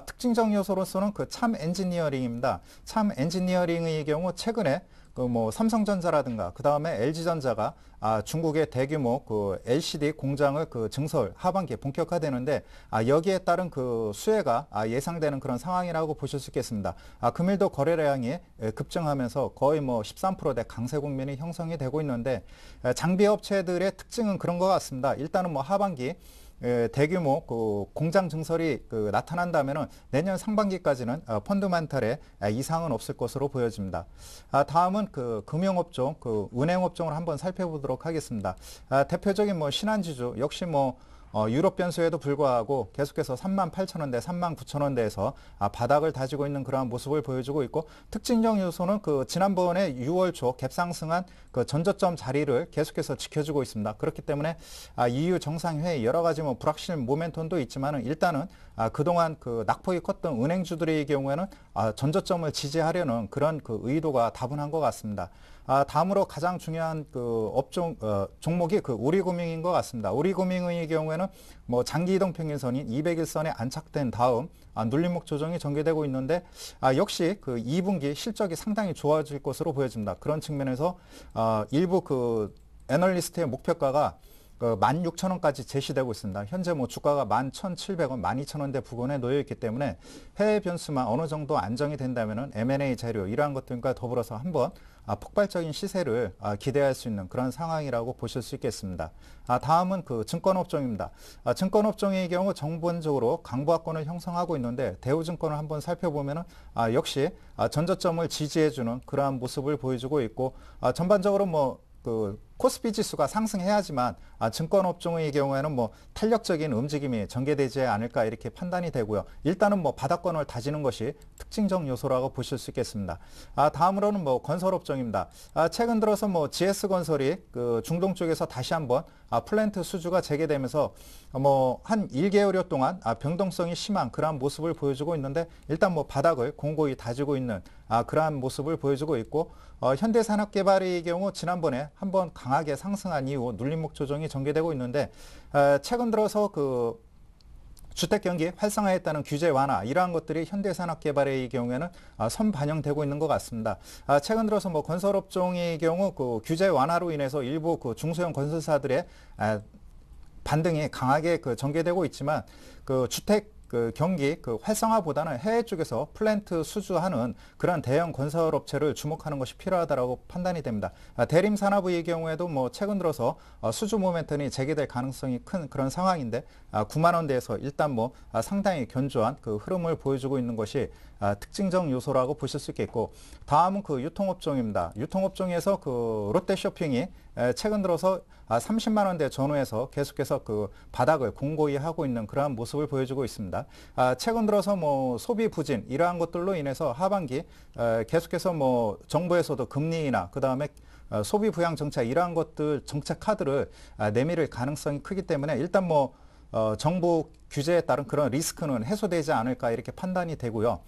특징적 요소로서는 그 참 엔지니어링입니다. 참 엔지니어링의 경우 최근에 그 뭐 삼성전자라든가 그 다음에 LG전자가 중국의 대규모 그 LCD 공장을 그 증설 하반기에 본격화되는데 여기에 따른 그 수혜가 예상되는 그런 상황이라고 보실 수 있겠습니다. 금일도 거래량이 급증하면서 거의 뭐 13%대 강세 국면이 형성이 되고 있는데 장비 업체들의 특징은 그런 것 같습니다. 일단은 뭐 하반기 대규모 그 공장 증설이 그 나타난다면은 내년 상반기까지는 펀드멘탈에 이상은 없을 것으로 보여집니다. 다음은 그 금융업종, 그 은행업종을 한번 살펴보도록 하겠습니다. 대표적인 뭐 신한지주 역시 뭐 유럽 변수에도 불구하고 계속해서 38,000원대, 39,000원대에서 바닥을 다지고 있는 그러한 모습을 보여주고 있고 특징적 요소는 그 지난번에 6월 초 갭상승한 그 전저점 자리를 계속해서 지켜주고 있습니다. 그렇기 때문에 EU 정상회의 여러 가지 뭐 불확실 모멘텀도 있지만은 일단은 그동안 그 낙폭이 컸던 은행주들의 경우에는 전저점을 지지하려는 그런 그 의도가 다분한 것 같습니다. 다음으로 가장 중요한 그 업종 종목이 그 우리금융인 것 같습니다. 우리금융의 경우에는 뭐 장기 이동 평균선인 200일선에 안착된 다음 눌림목 조정이 전개되고 있는데 역시 그 2분기 실적이 상당히 좋아질 것으로 보여집니다. 그런 측면에서 일부 그 애널리스트의 목표가가 16,000원까지 제시되고 있습니다. 현재 뭐 주가가 11,700원, 12,000원대 부근에 놓여 있기 때문에 해외 변수만 어느 정도 안정이 된다면은 M&A 재료 이러한 것들과 더불어서 한번 폭발적인 시세를 기대할 수 있는 그런 상황이라고 보실 수 있겠습니다. 다음은 그 증권업종입니다. 증권업종의 경우 정본적으로 강보합권을 형성하고 있는데 대우증권을 한번 살펴보면은 역시 전저점을 지지해주는 그러한 모습을 보여주고 있고 전반적으로 뭐 그 코스피 지수가 상승해야지만 증권업종의 경우에는 뭐 탄력적인 움직임이 전개되지 않을까 이렇게 판단이 되고요. 일단은 뭐 바닥권을 다지는 것이 특징적 요소라고 보실 수 있겠습니다. 다음으로는 뭐 건설업종입니다. 최근 들어서 뭐 GS건설이 그 중동 쪽에서 다시 한번 플랜트 수주가 재개되면서 뭐 한 1개월여 동안 변동성이 심한 그러한 모습을 보여주고 있는데 일단 뭐 바닥을 공고히 다지고 있는 그러한 모습을 보여주고 있고 현대산업개발의 경우 지난번에 한번 강하게 상승한 이후 눌림목 조정이 전개되고 있는데 최근 들어서 그 주택 경기 활성화에 따른 규제 완화 이러한 것들이 현대산업개발의 경우에는 선반영되고 있는 것 같습니다. 최근 들어서 뭐 건설업종의 경우 그 규제 완화로 인해서 일부 그 중소형 건설사들의 반등이 강하게 그 전개되고 있지만 그 주택 그 경기 그 활성화보다는 해외 쪽에서 플랜트 수주하는 그런 대형 건설 업체를 주목하는 것이 필요하다라고 판단이 됩니다. 대림 산업의 경우에도 뭐 최근 들어서 수주 모멘텀이 재개될 가능성이 큰 그런 상황인데 9만 원대에서 일단 뭐 상당히 견조한 그 흐름을 보여주고 있는 것이 특징적 요소라고 보실 수 있겠고, 다음은 그 유통업종입니다. 유통업종에서 그 롯데쇼핑이 최근 들어서 30만 원대 전후에서 계속해서 그 바닥을 공고히 하고 있는 그러한 모습을 보여주고 있습니다. 최근 들어서 뭐 소비 부진 이러한 것들로 인해서 하반기 계속해서 뭐 정부에서도 금리나 그 다음에 소비 부양 정책 이러한 것들 정책 카드를 내밀을 가능성이 크기 때문에 일단 뭐 정부 규제에 따른 그런 리스크는 해소되지 않을까 이렇게 판단이 되고요.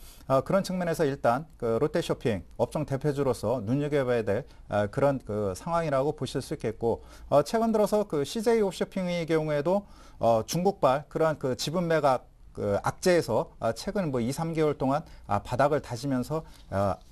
그런 측면에서 일단 그 롯데쇼핑 업종 대표주로서 눈여겨봐야 될 그런 그 상황이라고 보실 수 있겠고, 최근 들어서 그 CJ 홈쇼핑의 경우에도 중국발 그러한 그 지분 매각 그 악재에서 최근 뭐 2, 3개월 동안 바닥을 다지면서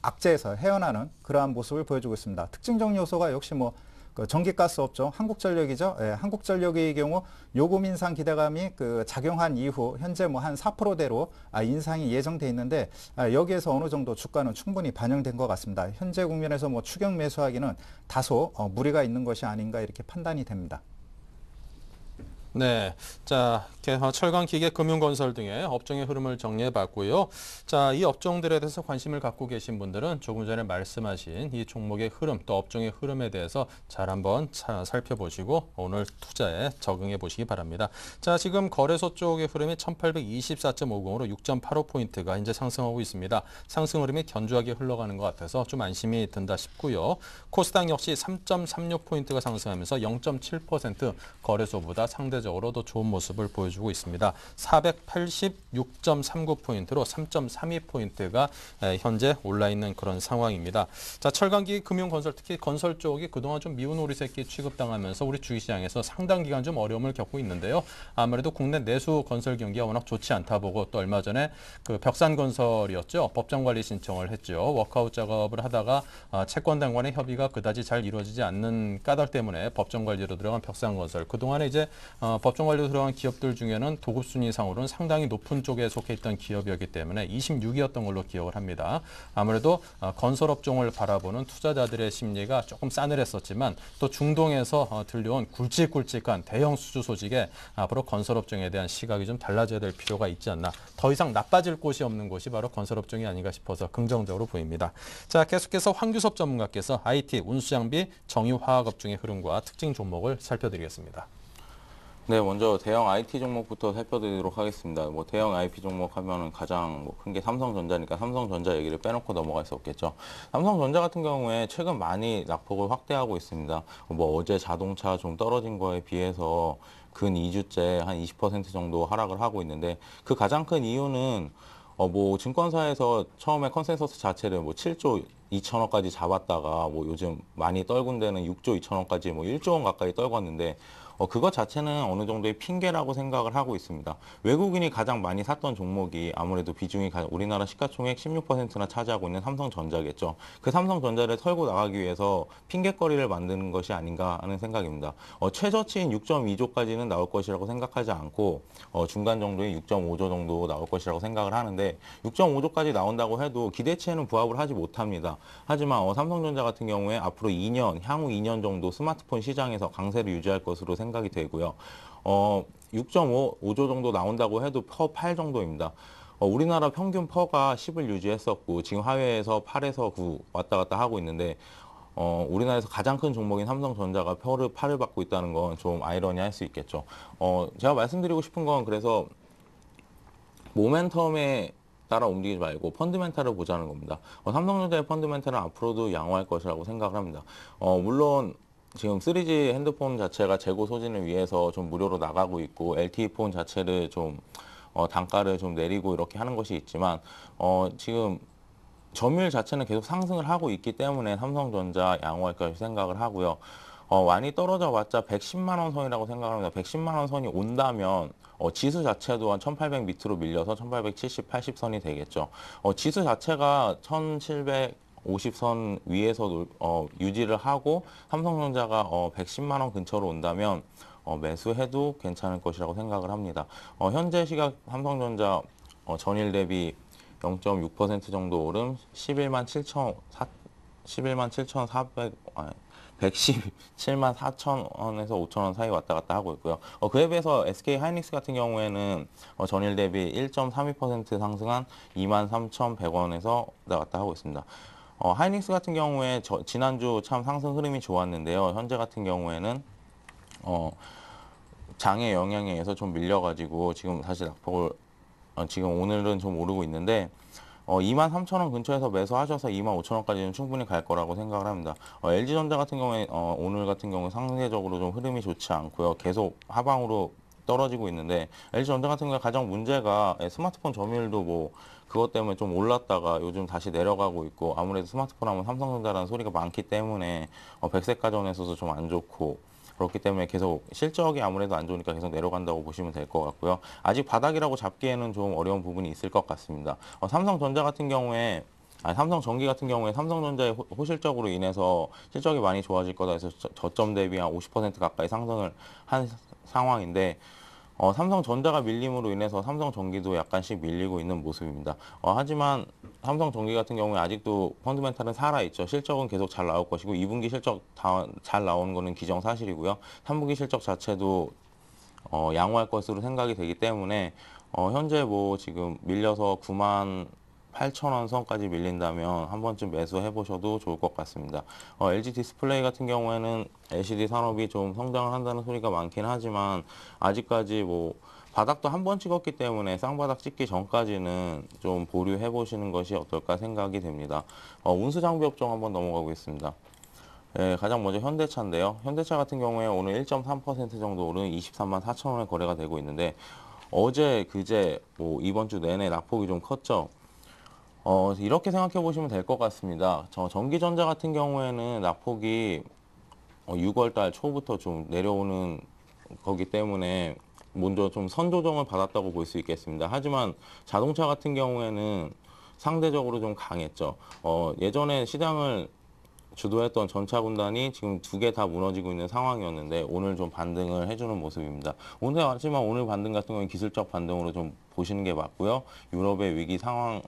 악재에서 헤어나는 그러한 모습을 보여주고 있습니다. 특징적 요소가 역시 뭐 그 전기가스 업종 한국전력이죠. 예, 한국전력의 경우 요금 인상 기대감이 그 작용한 이후 현재 뭐 한 4%대로 인상이 예정돼 있는데 여기에서 어느 정도 주가는 충분히 반영된 것 같습니다. 현재 국면에서 뭐 추격 매수하기는 다소 무리가 있는 것이 아닌가 이렇게 판단이 됩니다. 네, 자, 철강, 기계, 금융건설 등의 업종의 흐름을 정리해봤고요. 자, 이 업종들에 대해서 관심을 갖고 계신 분들은 조금 전에 말씀하신 이 종목의 흐름, 또 업종의 흐름에 대해서 잘 한번 살펴보시고 오늘 투자에 적응해 보시기 바랍니다. 자, 지금 거래소 쪽의 흐름이 1824.50으로 6.85포인트가 이제 상승하고 있습니다. 상승 흐름이 견조하게 흘러가는 것 같아서 좀 안심이 든다 싶고요. 코스닥 역시 3.36포인트가 상승하면서 0.7% 거래소보다 상대적으로 더 좋은 모습을 보여주고 있습니다. 486.39포인트로 3.32포인트가 현재 올라있는 그런 상황입니다. 자, 철강기, 금융건설, 특히 건설 쪽이 그동안 좀 미운 오리새끼 취급당하면서 우리 주식시장에서 상당 기간 좀 어려움을 겪고 있는데요. 아무래도 국내 내수 건설 경기가 워낙 좋지 않다 보고 또 얼마 전에 그 벽산건설이었죠. 법정관리 신청을 했죠. 워크아웃 작업을 하다가 채권단 간의 협의가 그다지 잘 이루어지지 않는 까닭 때문에 법정관리로 들어간 벽산건설. 그동안에 이제 법정관리로 들어간 기업들 중에는 도급순위상으로는 상당히 높은 쪽에 속해 있던 기업이었기 때문에 26위였던 걸로 기억을 합니다. 아무래도 건설업종을 바라보는 투자자들의 심리가 조금 싸늘했었지만 또 중동에서 들려온 굵직굵직한 대형 수주 소식에 앞으로 건설업종에 대한 시각이 좀 달라져야 될 필요가 있지 않나. 더 이상 나빠질 곳이 없는 곳이 바로 건설업종이 아닌가 싶어서 긍정적으로 보입니다. 자, 계속해서 황규섭 전문가께서 IT, 운수장비, 정유화학업종의 흐름과 특징 종목을 살펴드리겠습니다. 네, 먼저 대형 IT 종목부터 살펴드리도록 하겠습니다. 뭐 대형 IP 종목 하면은 가장 뭐 큰 게 삼성전자니까 삼성전자 얘기를 빼놓고 넘어갈 수 없겠죠. 삼성전자 같은 경우에 최근 많이 낙폭을 확대하고 있습니다. 뭐 어제 자동차 좀 떨어진 거에 비해서 근 2주째 한 20% 정도 하락을 하고 있는데, 그 가장 큰 이유는 뭐 증권사에서 처음에 컨센서스 자체를 뭐 7조 2천억까지 잡았다가 뭐 요즘 많이 떨군 데는 6조 2천억까지 뭐 1조 원 가까이 떨궜는데 그것 자체는 어느 정도의 핑계라고 생각을 하고 있습니다. 외국인이 가장 많이 샀던 종목이 아무래도 비중이 우리나라 시가총액 16%나 차지하고 있는 삼성전자겠죠. 그 삼성전자를 털고 나가기 위해서 핑계거리를 만드는 것이 아닌가 하는 생각입니다. 최저치인 6.2조까지는 나올 것이라고 생각하지 않고 중간 정도의 6.5조 정도 나올 것이라고 생각을 하는데, 6.5조까지 나온다고 해도 기대치에는 부합을 하지 못합니다. 하지만 삼성전자 같은 경우에 앞으로 2년, 향후 2년 정도 스마트폰 시장에서 강세를 유지할 것으로 생각이 되고요. 6.5조 정도 나온다고 해도 퍼 8 정도입니다. 우리나라 평균 퍼가 10을 유지했었고 지금 하회에서 8에서 9 왔다 갔다 하고 있는데, 우리나라에서 가장 큰 종목인 삼성전자가 퍼를 8을 받고 있다는 건 좀 아이러니할 수 있겠죠. 제가 말씀드리고 싶은 건 그래서 모멘텀에 따라 움직이지 말고 펀드멘탈을 보자는 겁니다. 삼성전자의 펀드멘탈은 앞으로도 양호할 것이라고 생각을 합니다. 물론 지금 3G 핸드폰 자체가 재고 소진을 위해서 좀 무료로 나가고 있고 LTE 폰 자체를 좀 단가를 좀 내리고 이렇게 하는 것이 있지만 지금 점유율 자체는 계속 상승을 하고 있기 때문에 삼성전자 양호할 것이 생각을 하고요. 많이 떨어져 봤자 110만 원 선이라고 생각합니다. 110만 원 선이 온다면 지수 자체도 한 1800 밑으로 밀려서 1870, 80선이 되겠죠. 지수 자체가 1750선 위에서 유지를 하고 삼성전자가 110만 원 근처로 온다면 매수해도 괜찮을 것이라고 생각을 합니다. 현재 시각 삼성전자 전일 대비 0.6% 정도 오름 117만 4,000원에서 5,000원 사이 왔다 갔다 하고 있고요. 그에 비해서 SK 하이닉스 같은 경우에는 전일 대비 1.32% 상승한 23,100원에서 왔다 갔다 하고 있습니다. 하이닉스 같은 경우에 지난주 참 상승 흐름이 좋았는데요. 현재 같은 경우에는 장의 영향에 의해서 좀 밀려가지고 지금 다시 낙폭을 지금 오늘은 좀 오르고 있는데 23,000원 근처에서 매수하셔서 25,000원까지는 충분히 갈 거라고 생각을 합니다. LG전자 같은 경우에 오늘 같은 경우에 상대적으로 좀 흐름이 좋지 않고요. 계속 하방으로 떨어지고 있는데 LG전자 같은 경우에 가장 문제가 스마트폰 점유율도 뭐 그것 때문에 좀 올랐다가 요즘 다시 내려가고 있고 아무래도 스마트폰 하면 삼성전자라는 소리가 많기 때문에 백색가전에서도 좀 안 좋고 그렇기 때문에 계속 실적이 아무래도 안 좋으니까 계속 내려간다고 보시면 될 것 같고요. 아직 바닥이라고 잡기에는 좀 어려운 부분이 있을 것 같습니다. 삼성전자 같은 경우에 삼성전기 같은 경우에 삼성전자의 호실적으로 인해서 실적이 많이 좋아질 거다 해서 저점 대비 한 50% 가까이 상승을 한 상황인데 삼성전자가 밀림으로 인해서 삼성전기도 약간씩 밀리고 있는 모습입니다. 하지만 삼성전기 같은 경우에 아직도 펀드멘탈은 살아있죠. 실적은 계속 잘 나올 것이고 2분기 실적 잘 나오는 거는 기정사실이고요. 3분기 실적 자체도 양호할 것으로 생각이 되기 때문에 현재 뭐 지금 밀려서 98,000원 선까지 밀린다면 한 번쯤 매수해 보셔도 좋을 것 같습니다. LG 디스플레이 같은 경우에는 LCD 산업이 좀 성장을 한다는 소리가 많긴 하지만 아직까지 뭐 바닥도 한 번 찍었기 때문에 쌍바닥 찍기 전까지는 좀 보류해 보시는 것이 어떨까 생각이 됩니다. 운수 장비 업종 한번 넘어가겠습니다. 네, 가장 먼저 현대차인데요. 현대차 같은 경우에 오늘 1.3% 정도 오른 23만 4천원에 거래가 되고 있는데 어제 그제 뭐 이번 주 내내 낙폭이 좀 컸죠. 이렇게 생각해 보시면 될 것 같습니다. 전기전자 같은 경우에는 낙폭이 6월 달 초부터 좀 내려오는 거기 때문에 먼저 좀 선조정을 받았다고 볼 수 있겠습니다. 하지만 자동차 같은 경우에는 상대적으로 좀 강했죠. 예전에 시장을 주도했던 전차 군단이 지금 두 개 다 무너지고 있는 상황이었는데 오늘 좀 반등을 해주는 모습입니다. 하지만 오늘 반등 같은 경우는 기술적 반등으로 좀 보시는 게 맞고요. 유럽의 위기 상황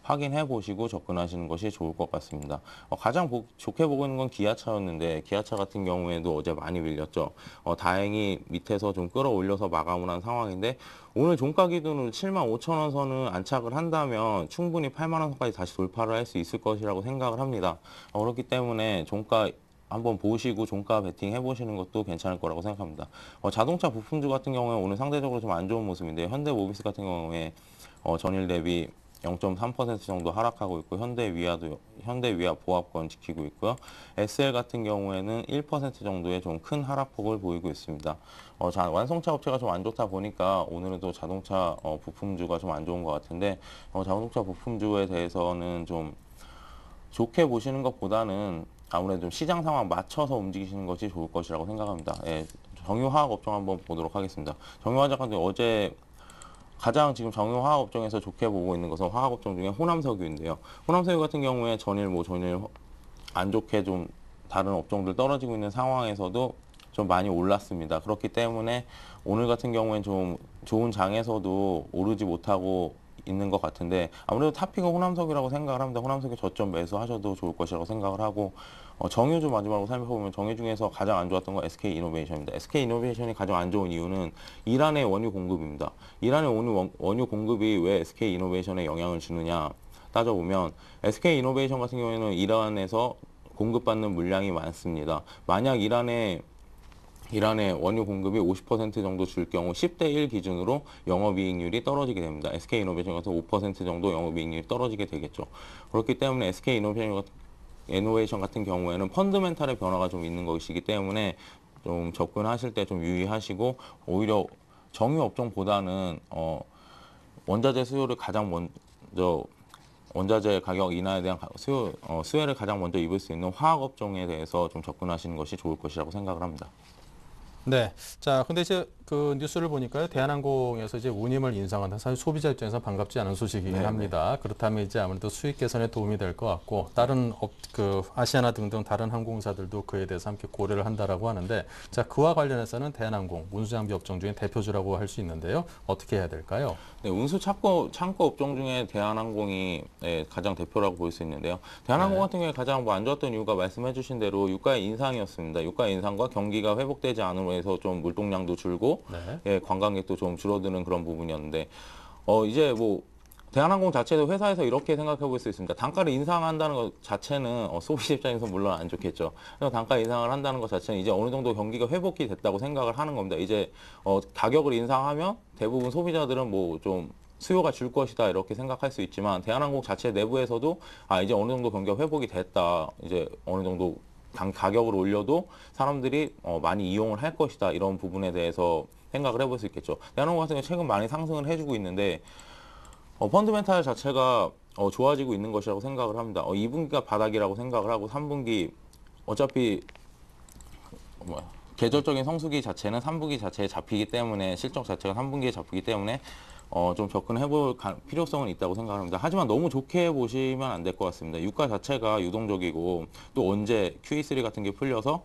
확인해 보시고 접근하시는 것이 좋을 것 같습니다. 가장 좋게 보고 있는 건 기아차였는데 기아차 같은 경우에도 어제 많이 밀렸죠. 다행히 밑에서 좀 끌어올려서 마감을 한 상황인데 오늘 종가 기준으로 75,000원 선을 안착을 한다면 충분히 8만 원 선까지 다시 돌파를 할 수 있을 것이라고 생각을 합니다. 그렇기 때문에 종가 한번 보시고 종가 베팅 해보시는 것도 괜찮을 거라고 생각합니다. 자동차 부품주 같은 경우에 오늘 상대적으로 좀 안 좋은 모습인데 현대모비스 같은 경우에 전일 대비 0.3% 정도 하락하고 있고 현대위아 보합권 지키고 있고요. SL 같은 경우에는 1% 정도의 좀 큰 하락폭을 보이고 있습니다. 완성차 업체가 좀 안 좋다 보니까 오늘은 또 자동차 부품주가 좀 안 좋은 것 같은데 자동차 부품주에 대해서는 좀 좋게 보시는 것보다는 아무래도 좀 시장 상황 맞춰서 움직이시는 것이 좋을 것이라고 생각합니다. 예, 정유화학 업종 한번 보도록 하겠습니다. 정유화학 같은 경우 어제 가장 지금 정유화학 업종에서 좋게 보고 있는 것은 화학 업종 중에 호남석유인데요. 호남석유 같은 경우에 전일 안 좋게 좀 다른 업종들 떨어지고 있는 상황에서도 좀 많이 올랐습니다. 그렇기 때문에 오늘 같은 경우엔 좀 좋은 장에서도 오르지 못하고 있는 것 같은데 아무래도 탑픽은 호남석유라고 생각을 합니다. 호남석유 저점 매수하셔도 좋을 것이라고 생각을 하고 정유주 마지막으로 살펴보면 정유 중에서 가장 안 좋았던 건 SK이노베이션입니다. SK이노베이션이 가장 안 좋은 이유는 이란의 원유 공급입니다. 이란의 원유 공급이 왜 SK이노베이션에 영향을 주느냐 따져보면 SK이노베이션 같은 경우에는 이란에서 공급받는 물량이 많습니다. 만약 이란의 원유 공급이 50% 정도 줄 경우 10대 1 기준으로 영업이익률이 떨어지게 됩니다. SK이노베이션 같은 5% 정도 영업이익률이 떨어지게 되겠죠. 그렇기 때문에 SK이노베이션 같은 경우에는 펀드멘탈의 변화가 좀 있는 것이기 때문에 좀 접근하실 때 좀 유의하시고 오히려 정유 업종보다는 원자재 수요를 가장 먼저 원자재 가격 인하에 대한 수혜를 가장 먼저 입을 수 있는 화학 업종에 대해서 좀 접근하시는 것이 좋을 것이라고 생각을 합니다. 네. 자, 근데 이제 그 뉴스를 보니까요, 대한항공에서 이제 운임을 인상한다. 사실 소비자 입장에서 반갑지 않은 소식이긴 네네. 합니다. 그렇다면 이제 아무래도 수익 개선에 도움이 될 것 같고, 다른 그 아시아나 등등 다른 항공사들도 그에 대해서 함께 고려를 한다라고 하는데, 자, 그와 관련해서는 대한항공 운수장비 업종 중에 대표주라고 할 수 있는데요. 어떻게 해야 될까요? 네, 운수 창고 업종 중에 대한항공이 가장 대표라고 볼 수 있는데요. 대한항공 네. 같은 경우에 가장 안 좋았던 이유가 말씀해 주신 대로 유가의 인상이었습니다. 유가 인상과 경기가 회복되지 않음으로 해서 좀 물동량도 줄고 네. 관광객도 좀 줄어드는 그런 부분이었는데 이제 뭐 대한항공 자체도 회사에서 이렇게 생각해 볼 수 있습니다. 단가를 인상한다는 것 자체는 소비자 입장에서 물론 안 좋겠죠. 그래서 단가 인상을 한다는 것 자체는 이제 어느 정도 경기가 회복이 됐다고 생각을 하는 겁니다. 이제 가격을 인상하면 대부분 소비자들은 뭐 좀 수요가 줄 것이다 이렇게 생각할 수 있지만 대한항공 자체 내부에서도 이제 어느 정도 경기가 회복이 됐다. 이제 어느 정도 가격을 올려도 사람들이 많이 이용을 할 것이다. 이런 부분에 대해서 생각을 해볼 수 있겠죠. 대한항공 같은 경우 최근 많이 상승을 해주고 있는데 펀드멘탈 자체가 좋아지고 있는 것이라고 생각을 합니다. 2분기가 바닥이라고 생각을 하고 3분기 어차피 계절적인 성수기 자체는 3분기 자체에 잡히기 때문에 실적 자체가 3분기에 잡히기 때문에 좀 접근해볼 필요성은 있다고 생각합니다. 하지만 너무 좋게 보시면 안 될 것 같습니다. 유가 자체가 유동적이고 또 언제 QE3 같은 게 풀려서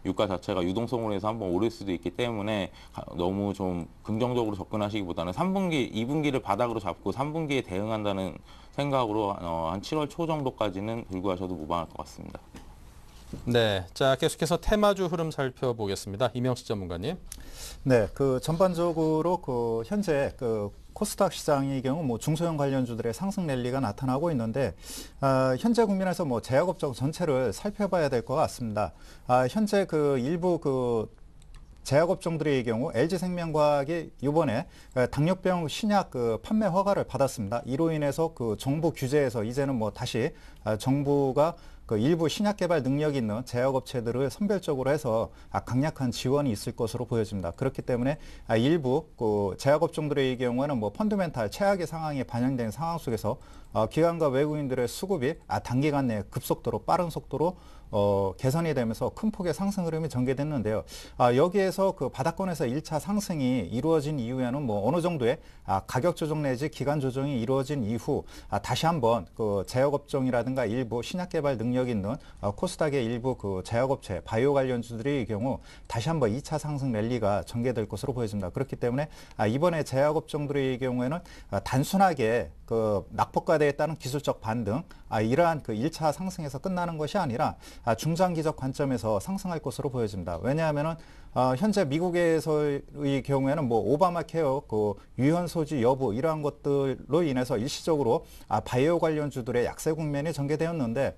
유가 자체가 유동성으로 해서 한번 오를 수도 있기 때문에 너무 좀 긍정적으로 접근하시기보다는 3분기, 2분기를 바닥으로 잡고 3분기에 대응한다는 생각으로 한 7월 초 정도까지는 들고 가셔도 무방할 것 같습니다. 네, 자, 계속해서 테마주 흐름 살펴보겠습니다. 이명식 전문가님. 네, 그 전반적으로 그 현재 그 코스닥 시장의 경우 뭐 중소형 관련주들의 상승 랠리가 나타나고 있는데 현재 국면에서 뭐 제약업종 전체를 살펴봐야 될 것 같습니다. 현재 그 일부 그 제약업종들의 경우 LG생명과학이 이번에 당뇨병 신약 그 판매 허가를 받았습니다. 이로 인해서 그 정부 규제에서 이제는 뭐 다시 정부가 그 일부 신약 개발 능력이 있는 제약업체들을 선별적으로 해서 강력한 지원이 있을 것으로 보여집니다. 그렇기 때문에 일부 그 제약업종들의 경우에는 뭐 펀드멘탈 최악의 상황이 반영된 상황 속에서 기관과 외국인들의 수급이 단기간 내에 급속도로 빠른 속도로 개선이 되면서 큰 폭의 상승 흐름이 전개됐는데요. 여기에서 그 바닥권에서 1차 상승이 이루어진 이후에는 뭐 어느 정도의 가격 조정 내지 기간 조정이 이루어진 이후 다시 한번 그 제약업종이라든가 일부 신약 개발 능력이 있는 코스닥의 일부 그 제약업체 바이오 관련주들의 경우 다시 한번 2차 상승 랠리가 전개될 것으로 보여집니다. 그렇기 때문에 이번에 제약업종들의 경우에는 단순하게 그 낙폭과대에 따른 기술적 반등 이러한 그 1차 상승에서 끝나는 것이 아니라 중장기적 관점에서 상승할 것으로 보여집니다. 왜냐하면은 현재 미국에서의 경우에는 뭐 오바마 케어 그 유연 소지 여부 이러한 것들로 인해서 일시적으로 바이오 관련주들의 약세 국면이 전개되었는데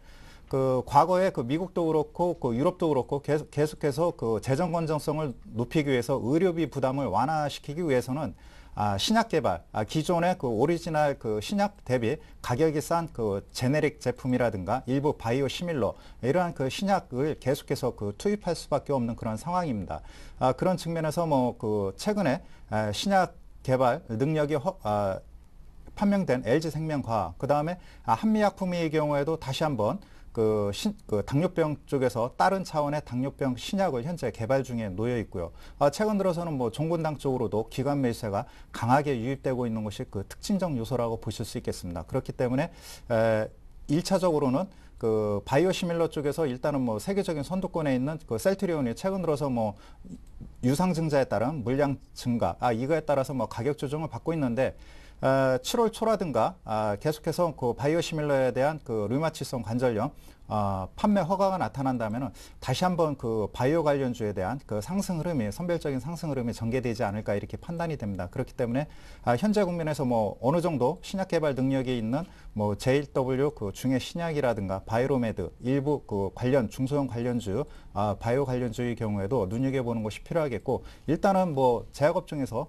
그 과거에 그 미국도 그렇고 그 유럽도 그렇고 계속해서 그 재정 건전성을 높이기 위해서 의료비 부담을 완화시키기 위해서는 신약 개발, 기존의 그 오리지널 그 신약 대비 가격이 싼 그 제네릭 제품이라든가 일부 바이오 시밀러 이러한 그 신약을 계속해서 그 투입할 수밖에 없는 그런 상황입니다. 그런 측면에서 뭐 그 최근에 신약 개발 능력이 판명된 LG생명과학, 그 다음에 한미약품의 경우에도 다시 한번 그 당뇨병 쪽에서 다른 차원의 당뇨병 신약을 현재 개발 중에 놓여 있고요. 최근 들어서는 뭐 종분당 쪽으로도 기관 매수세가 강하게 유입되고 있는 것이 그 특징적 요소라고 보실 수 있겠습니다. 그렇기 때문에 1차적으로는 그 바이오시밀러 쪽에서 일단은 뭐 세계적인 선두권에 있는 그 셀트리온이 최근 들어서 뭐 유상 증자에 따른 물량 증가, 이거에 따라서 뭐 가격 조정을 받고 있는데 7월 초라든가 계속해서 그 바이오시밀러에 대한 그 류마티성 관절염 판매 허가가 나타난다면은 다시 한번 그 바이오 관련주에 대한 그 상승 흐름이 선별적인 상승 흐름이 전개되지 않을까 이렇게 판단이 됩니다. 그렇기 때문에 현재 국면에서 뭐 어느 정도 신약 개발 능력이 있는 뭐 J1W 그 중의 신약이라든가 바이로메드 일부 그 관련 중소형 관련주 바이오 관련주의 경우에도 눈여겨보는 것이 필요하겠고 일단은 뭐 제약업종에서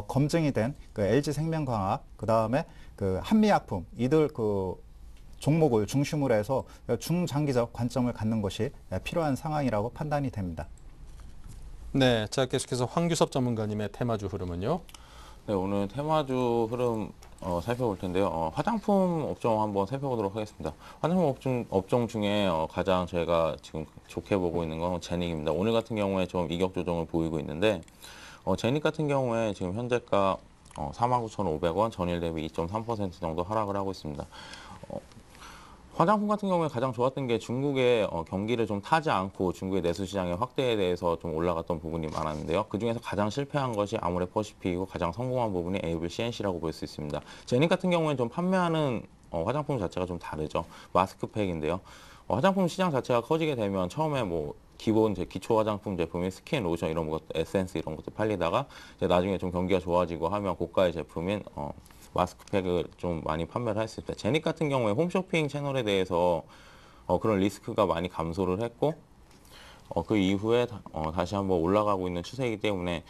검증이 된 그 LG생명과학, 그 다음에 그 한미약품, 이들 그 종목을 중심으로 해서 중장기적 관점을 갖는 것이 필요한 상황이라고 판단이 됩니다. 네, 자, 계속해서 황규섭 전문가님의 테마주 흐름은요? 네, 오늘 테마주 흐름 살펴볼 텐데요. 화장품 업종 한번 살펴보도록 하겠습니다. 화장품 업종 중에 가장 저희가 지금 좋게 보고 있는 건 제닉입니다. 오늘 같은 경우에 좀 이격 조정을 보이고 있는데 제닉 같은 경우에 지금 현재가 49,500원, 전일 대비 2.3% 정도 하락을 하고 있습니다. 화장품 같은 경우에 가장 좋았던 게 중국의 경기를 좀 타지 않고 중국의 내수 시장의 확대에 대해서 좀 올라갔던 부분이 많았는데요. 그중에서 가장 실패한 것이 아모레퍼시픽이고 가장 성공한 부분이 에이블 CNC라고 볼 수 있습니다. 제닉 같은 경우에는 좀 판매하는 화장품 자체가 좀 다르죠. 마스크팩인데요. 화장품 시장 자체가 커지게 되면 처음에 뭐 기본 기초 화장품 제품인 스킨, 로션 이런 것, 에센스 이런 것도 팔리다가 이제 나중에 좀 경기가 좋아지고 하면 고가의 제품인 마스크팩을 좀 많이 판매를 했을 때 제닉 같은 경우에 홈쇼핑 채널에 대해서 그런 리스크가 많이 감소를 했고 그 이후에 다시 한번 올라가고 있는 추세이기 때문에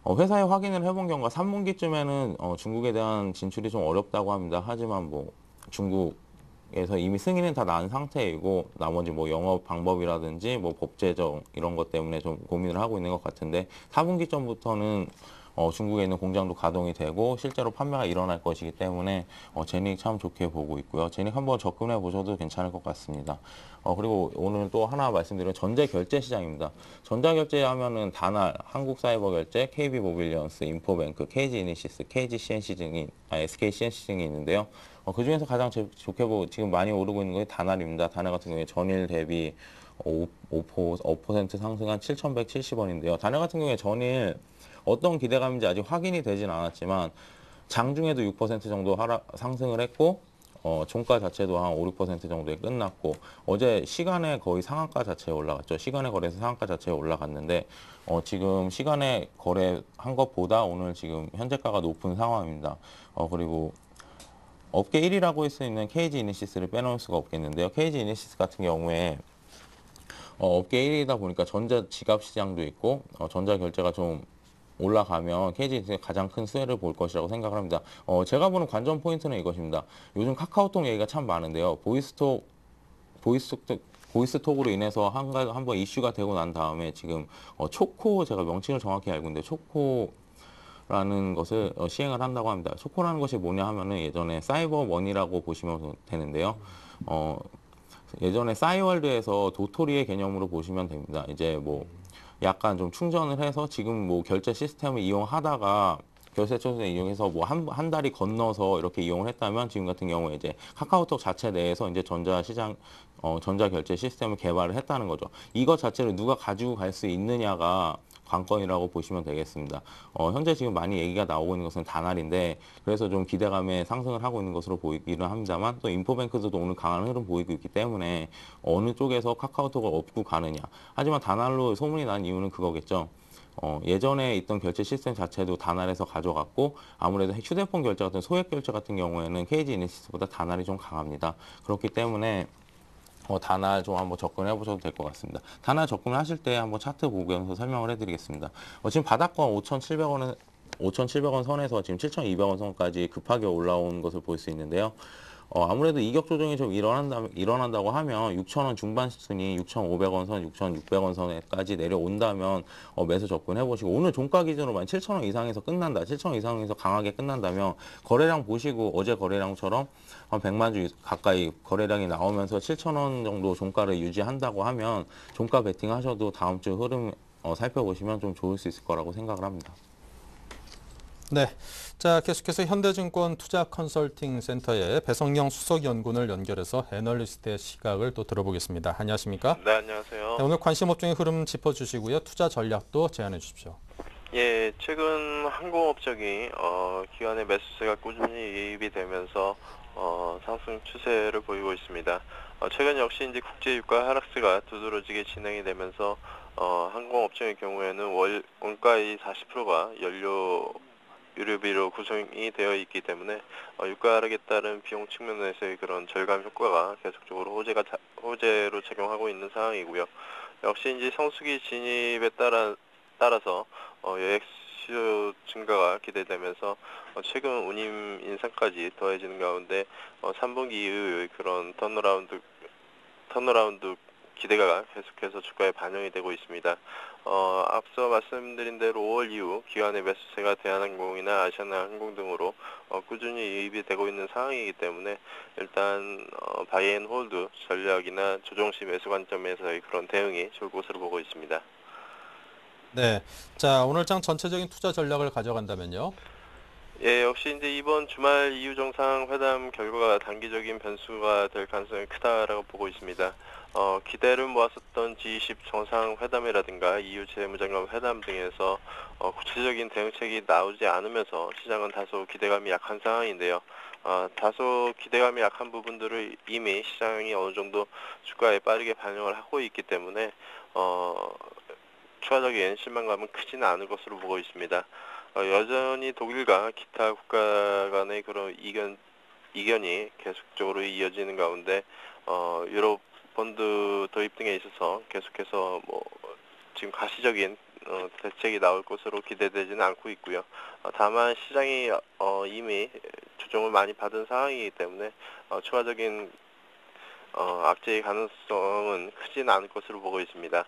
회사에 확인을 해본 결과 3분기쯤에는 중국에 대한 진출이 좀 어렵다고 합니다. 하지만 뭐 중국에서 이미 승인은 다 난 상태이고 나머지 뭐 영업 방법이라든지 뭐 법제정 이런 것 때문에 좀 고민을 하고 있는 것 같은데 4분기쯤부터는 중국에 있는 공장도 가동이 되고 실제로 판매가 일어날 것이기 때문에 제닉 참 좋게 보고 있고요. 제닉 한번 접근해 보셔도 괜찮을 것 같습니다. 그리고 오늘 또 하나 말씀드리면 전자결제 시장입니다. 전자결제 하면은 다날, 한국사이버결제, KB모빌리언스, 인포뱅크, KG이니시스, KGCNC 등이 SKCNC 등이 있는데요. 그중에서 가장 좋게 보고 지금 많이 오르고 있는 것이 다날입니다. 다날 같은 경우에 전일 대비 5% 상승한 7,170원인데요. 다날 같은 경우에 전일 어떤 기대감인지 아직 확인이 되진 않았지만 장중에도 6% 정도 상승을 했고 종가 자체도 한 5, 6% 정도에 끝났고 어제 시간에 거의 상한가 자체에 올라갔죠. 시간에 거래에서 상한가 자체에 올라갔는데 지금 시간에 거래한 것보다 오늘 지금 현재가가 높은 상황입니다. 그리고 업계 1위라고 할 수 있는 KG이니시스를 빼놓을 수가 없겠는데요. KG이니시스 같은 경우에 업계 1위이다 보니까 전자 지갑 시장도 있고 전자 결제가 좀 올라가면 KG이니시스가 가장 큰 수혜를 볼 것이라고 생각을 합니다. 제가 보는 관전 포인트는 이것입니다. 요즘 카카오톡 얘기가 참 많은데요. 보이스톡으로 인해서 한번 이슈가 되고 난 다음에 지금 초코, 제가 명칭을 정확히 알고 있는데 초코라는 것을 시행을 한다고 합니다. 초코라는 것이 뭐냐 하면은 예전에 사이버머니라고 보시면 되는데요. 예전에 싸이월드에서 도토리의 개념으로 보시면 됩니다. 이제 뭐 약간 좀 충전을 해서 지금 뭐 결제 시스템을 이용하다가 결제 시스템을 이용해서 뭐 한 달이 건너서 이렇게 이용을 했다면 지금 같은 경우에 이제 카카오톡 자체 내에서 이제 전자 결제 시스템을 개발을 했다는 거죠. 이것 자체를 누가 가지고 갈 수 있느냐가 관건이라고 보시면 되겠습니다. 현재 지금 많이 얘기가 나오고 있는 것은 다날인데 그래서 좀 기대감에 상승을 하고 있는 것으로 보이기는 합니다만 또 인포뱅크도 오늘 강한 흐름 보이고 있기 때문에 어느 쪽에서 카카오톡을 업고 가느냐. 하지만 다날로 소문이 난 이유는 그거겠죠. 예전에 있던 결제 시스템 자체도 다날에서 가져갔고 아무래도 휴대폰 결제 같은 소액 결제 같은 경우에는 KG이니시스보다 다날이 좀 강합니다. 그렇기 때문에 다날 좀 한번 접근해 보셔도 될 것 같습니다. 다날 접근하실 때 한번 차트 보면서 설명을 해드리겠습니다. 지금 바닥권 5,700원 선에서 지금 7,200원 선까지 급하게 올라온 것을 볼 수 있는데요. 아무래도 이격 조정이 좀 일어난다고 하면 6,000원 중반 수준이 6,500원 선, 6,600원 선에까지 내려온다면 매수 접근해 보시고 오늘 종가 기준으로 만약 7,000원 이상에서 끝난다, 7,000원 이상에서 강하게 끝난다면 거래량 보시고 어제 거래량처럼 한 100만 주 가까이 거래량이 나오면서 7,000원 정도 종가를 유지한다고 하면 종가 베팅 하셔도 다음 주 흐름 살펴보시면 좀 좋을 수 있을 거라고 생각을 합니다. 네, 자 계속해서 현대증권 투자컨설팅센터의 배성영 수석연구원을 연결해서 애널리스트의 시각을 또 들어보겠습니다. 안녕하십니까? 네, 안녕하세요. 네, 오늘 관심 업종의 흐름 짚어주시고요. 투자 전략도 제안해 주십시오. 예, 최근 항공업종이 기관의 매수세가 꾸준히 유입이 되면서 상승 추세를 보이고 있습니다. 최근 역시 이제 국제 유가 하락세가 두드러지게 진행이 되면서 항공업종의 경우에는 원가의 40%가 유류비로 구성이 되어 있기 때문에 유가 하락에 따른 비용 측면에서의 그런 절감 효과가 계속적으로 호재로 작용하고 있는 상황이고요. 역시 이제 성수기 진입에 따라서 여액 수요 증가가 기대되면서 최근 운임 인상까지 더해지는 가운데 3분기 이후의 그런 턴어라운드 기대가 계속해서 주가에 반영이 되고 있습니다. 앞서 말씀드린 대로 5월 이후 기관의 매수세가 대한항공이나 아시아나항공 등으로 꾸준히 유입이 되고 있는 상황이기 때문에 일단 바이앤홀드 전략이나 조정시 매수 관점에서의 그런 대응이 좋을 것으로 보고 있습니다. 네. 자, 오늘 장 전체적인 투자 전략을 가져간다면요. 예, 역시 이제 이번 주말 EU 정상회담 결과가 단기적인 변수가 될 가능성이 크다라고 보고 있습니다. 기대를 모았었던 G20 정상회담이라든가 EU 재무장관 회담 등에서 구체적인 대응책이 나오지 않으면서 시장은 다소 기대감이 약한 상황인데요. 다소 기대감이 약한 부분들을 이미 시장이 어느 정도 주가에 빠르게 반영을 하고 있기 때문에 추가적인 실망감은 크지는 않을 것으로 보고 있습니다. 여전히 독일과 기타 국가 간의 그런 이견이 계속적으로 이어지는 가운데 유럽 본드 도입 등에 있어서 계속해서 지금 가시적인 대책이 나올 것으로 기대되지는 않고 있고요. 다만 시장이 이미 조정을 많이 받은 상황이기 때문에 추가적인 악재의 가능성은 크지는 않을 것으로 보고 있습니다.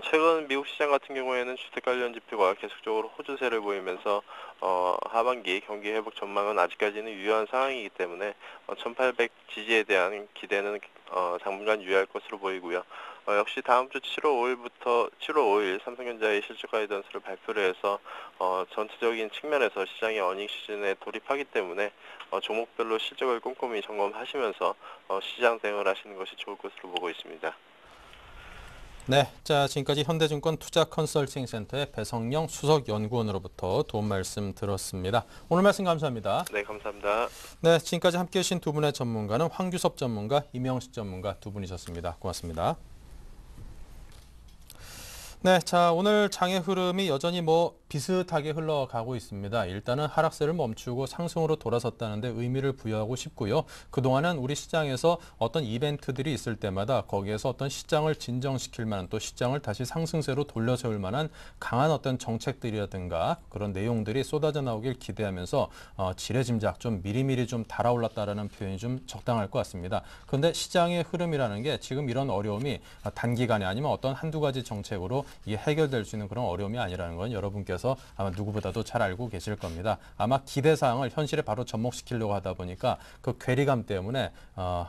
최근 미국 시장 같은 경우에는 주택 관련 지표가 계속적으로 호주세를 보이면서 하반기 경기 회복 전망은 아직까지는 유효한 상황이기 때문에 1800 지지에 대한 기대는 당분간 유의할 것으로 보이고요. 역시 다음 주 7월 5일 삼성전자의 실적 가이던스를 발표를 해서 전체적인 측면에서 시장이 어닝 시즌에 돌입하기 때문에 종목별로 실적을 꼼꼼히 점검하시면서 시장 대응을 하시는 것이 좋을 것으로 보고 있습니다. 네, 자 지금까지 현대증권 투자컨설팅센터의 배성영 수석연구원으로부터 도움 말씀 들었습니다. 오늘 말씀 감사합니다. 네, 감사합니다. 네, 지금까지 함께해 주신 두 분의 전문가는 황규섭 전문가, 이명식 전문가 두 분이셨습니다. 고맙습니다. 네, 자 오늘 장의 흐름이 여전히 비슷하게 흘러가고 있습니다. 일단은 하락세를 멈추고 상승으로 돌아섰다는데 의미를 부여하고 싶고요. 그동안은 우리 시장에서 어떤 이벤트들이 있을 때마다 거기에서 어떤 시장을 진정시킬 만한 또 시장을 다시 상승세로 돌려세울 만한 강한 어떤 정책들이라든가 그런 내용들이 쏟아져 나오길 기대하면서 지레짐작 좀 미리미리 좀 달아올랐다라는 표현이 좀 적당할 것 같습니다. 그런데 시장의 흐름이라는 게 지금 이런 어려움이 단기간에 아니면 어떤 한두 가지 정책으로 이게 해결될 수 있는 그런 어려움이 아니라는 건 여러분께서 아마 누구보다도 잘 알고 계실 겁니다. 아마 기대사항을 현실에 바로 접목시키려고 하다 보니까 그 괴리감 때문에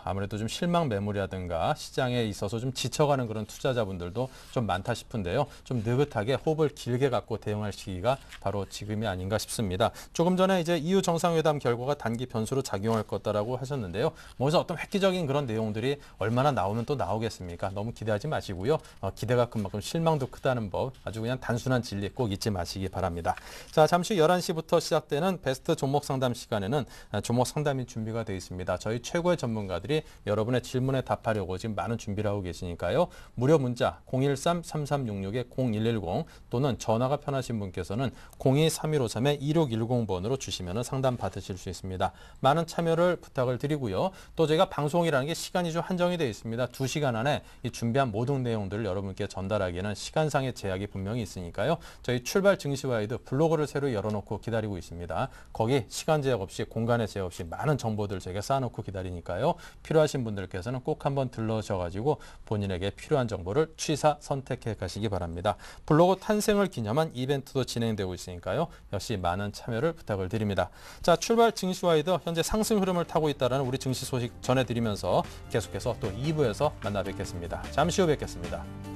아무래도 좀 실망 매물이라든가 시장에 있어서 좀 지쳐가는 그런 투자자분들도 좀 많다 싶은데요. 좀 느긋하게 호흡을 길게 갖고 대응할 시기가 바로 지금이 아닌가 싶습니다. 조금 전에 이제 EU 정상회담 결과가 단기 변수로 작용할 거다라고 하셨는데요. 그래서 어떤 획기적인 그런 내용들이 얼마나 나오면 또 나오겠습니까? 너무 기대하지 마시고요. 기대가 큰 만큼 실망도 크다는 법 아주 그냥 단순한 진리 꼭 잊지 마시기 바랍니다. 자, 잠시 11시부터 시작되는 베스트 종목 상담 시간에는 종목 상담이 준비가 되어 있습니다. 저희 최고의 전문가들이 여러분의 질문에 답하려고 지금 많은 준비를 하고 계시니까요. 무료 문자 013-3366-0110 또는 전화가 편하신 분께서는 02-3153-2610번으로 주시면 상담 받으실 수 있습니다. 많은 참여를 부탁을 드리고요. 또 저희가 방송이라는 게 시간이 좀 한정이 되어 있습니다. 2시간 안에 이 준비한 모든 내용들을 여러분께 전달하기에는 시간상의 제약이 분명히 있으니까요. 저희 출발 증시와이드 블로그를 새로 열어놓고 기다리고 있습니다. 거기 시간 제약 없이 공간의 제약 없이 많은 정보들 저희가 쌓아놓고 기다리니까요. 필요하신 분들께서는 꼭 한번 들러셔가지고 본인에게 필요한 정보를 취사 선택해 가시기 바랍니다. 블로그 탄생을 기념한 이벤트도 진행되고 있으니까요. 역시 많은 참여를 부탁을 드립니다. 자, 출발 증시와이드 현재 상승 흐름을 타고 있다는 우리 증시 소식 전해드리면서 계속해서 또 2부에서 만나 뵙겠습니다. 잠시 후 뵙겠습니다.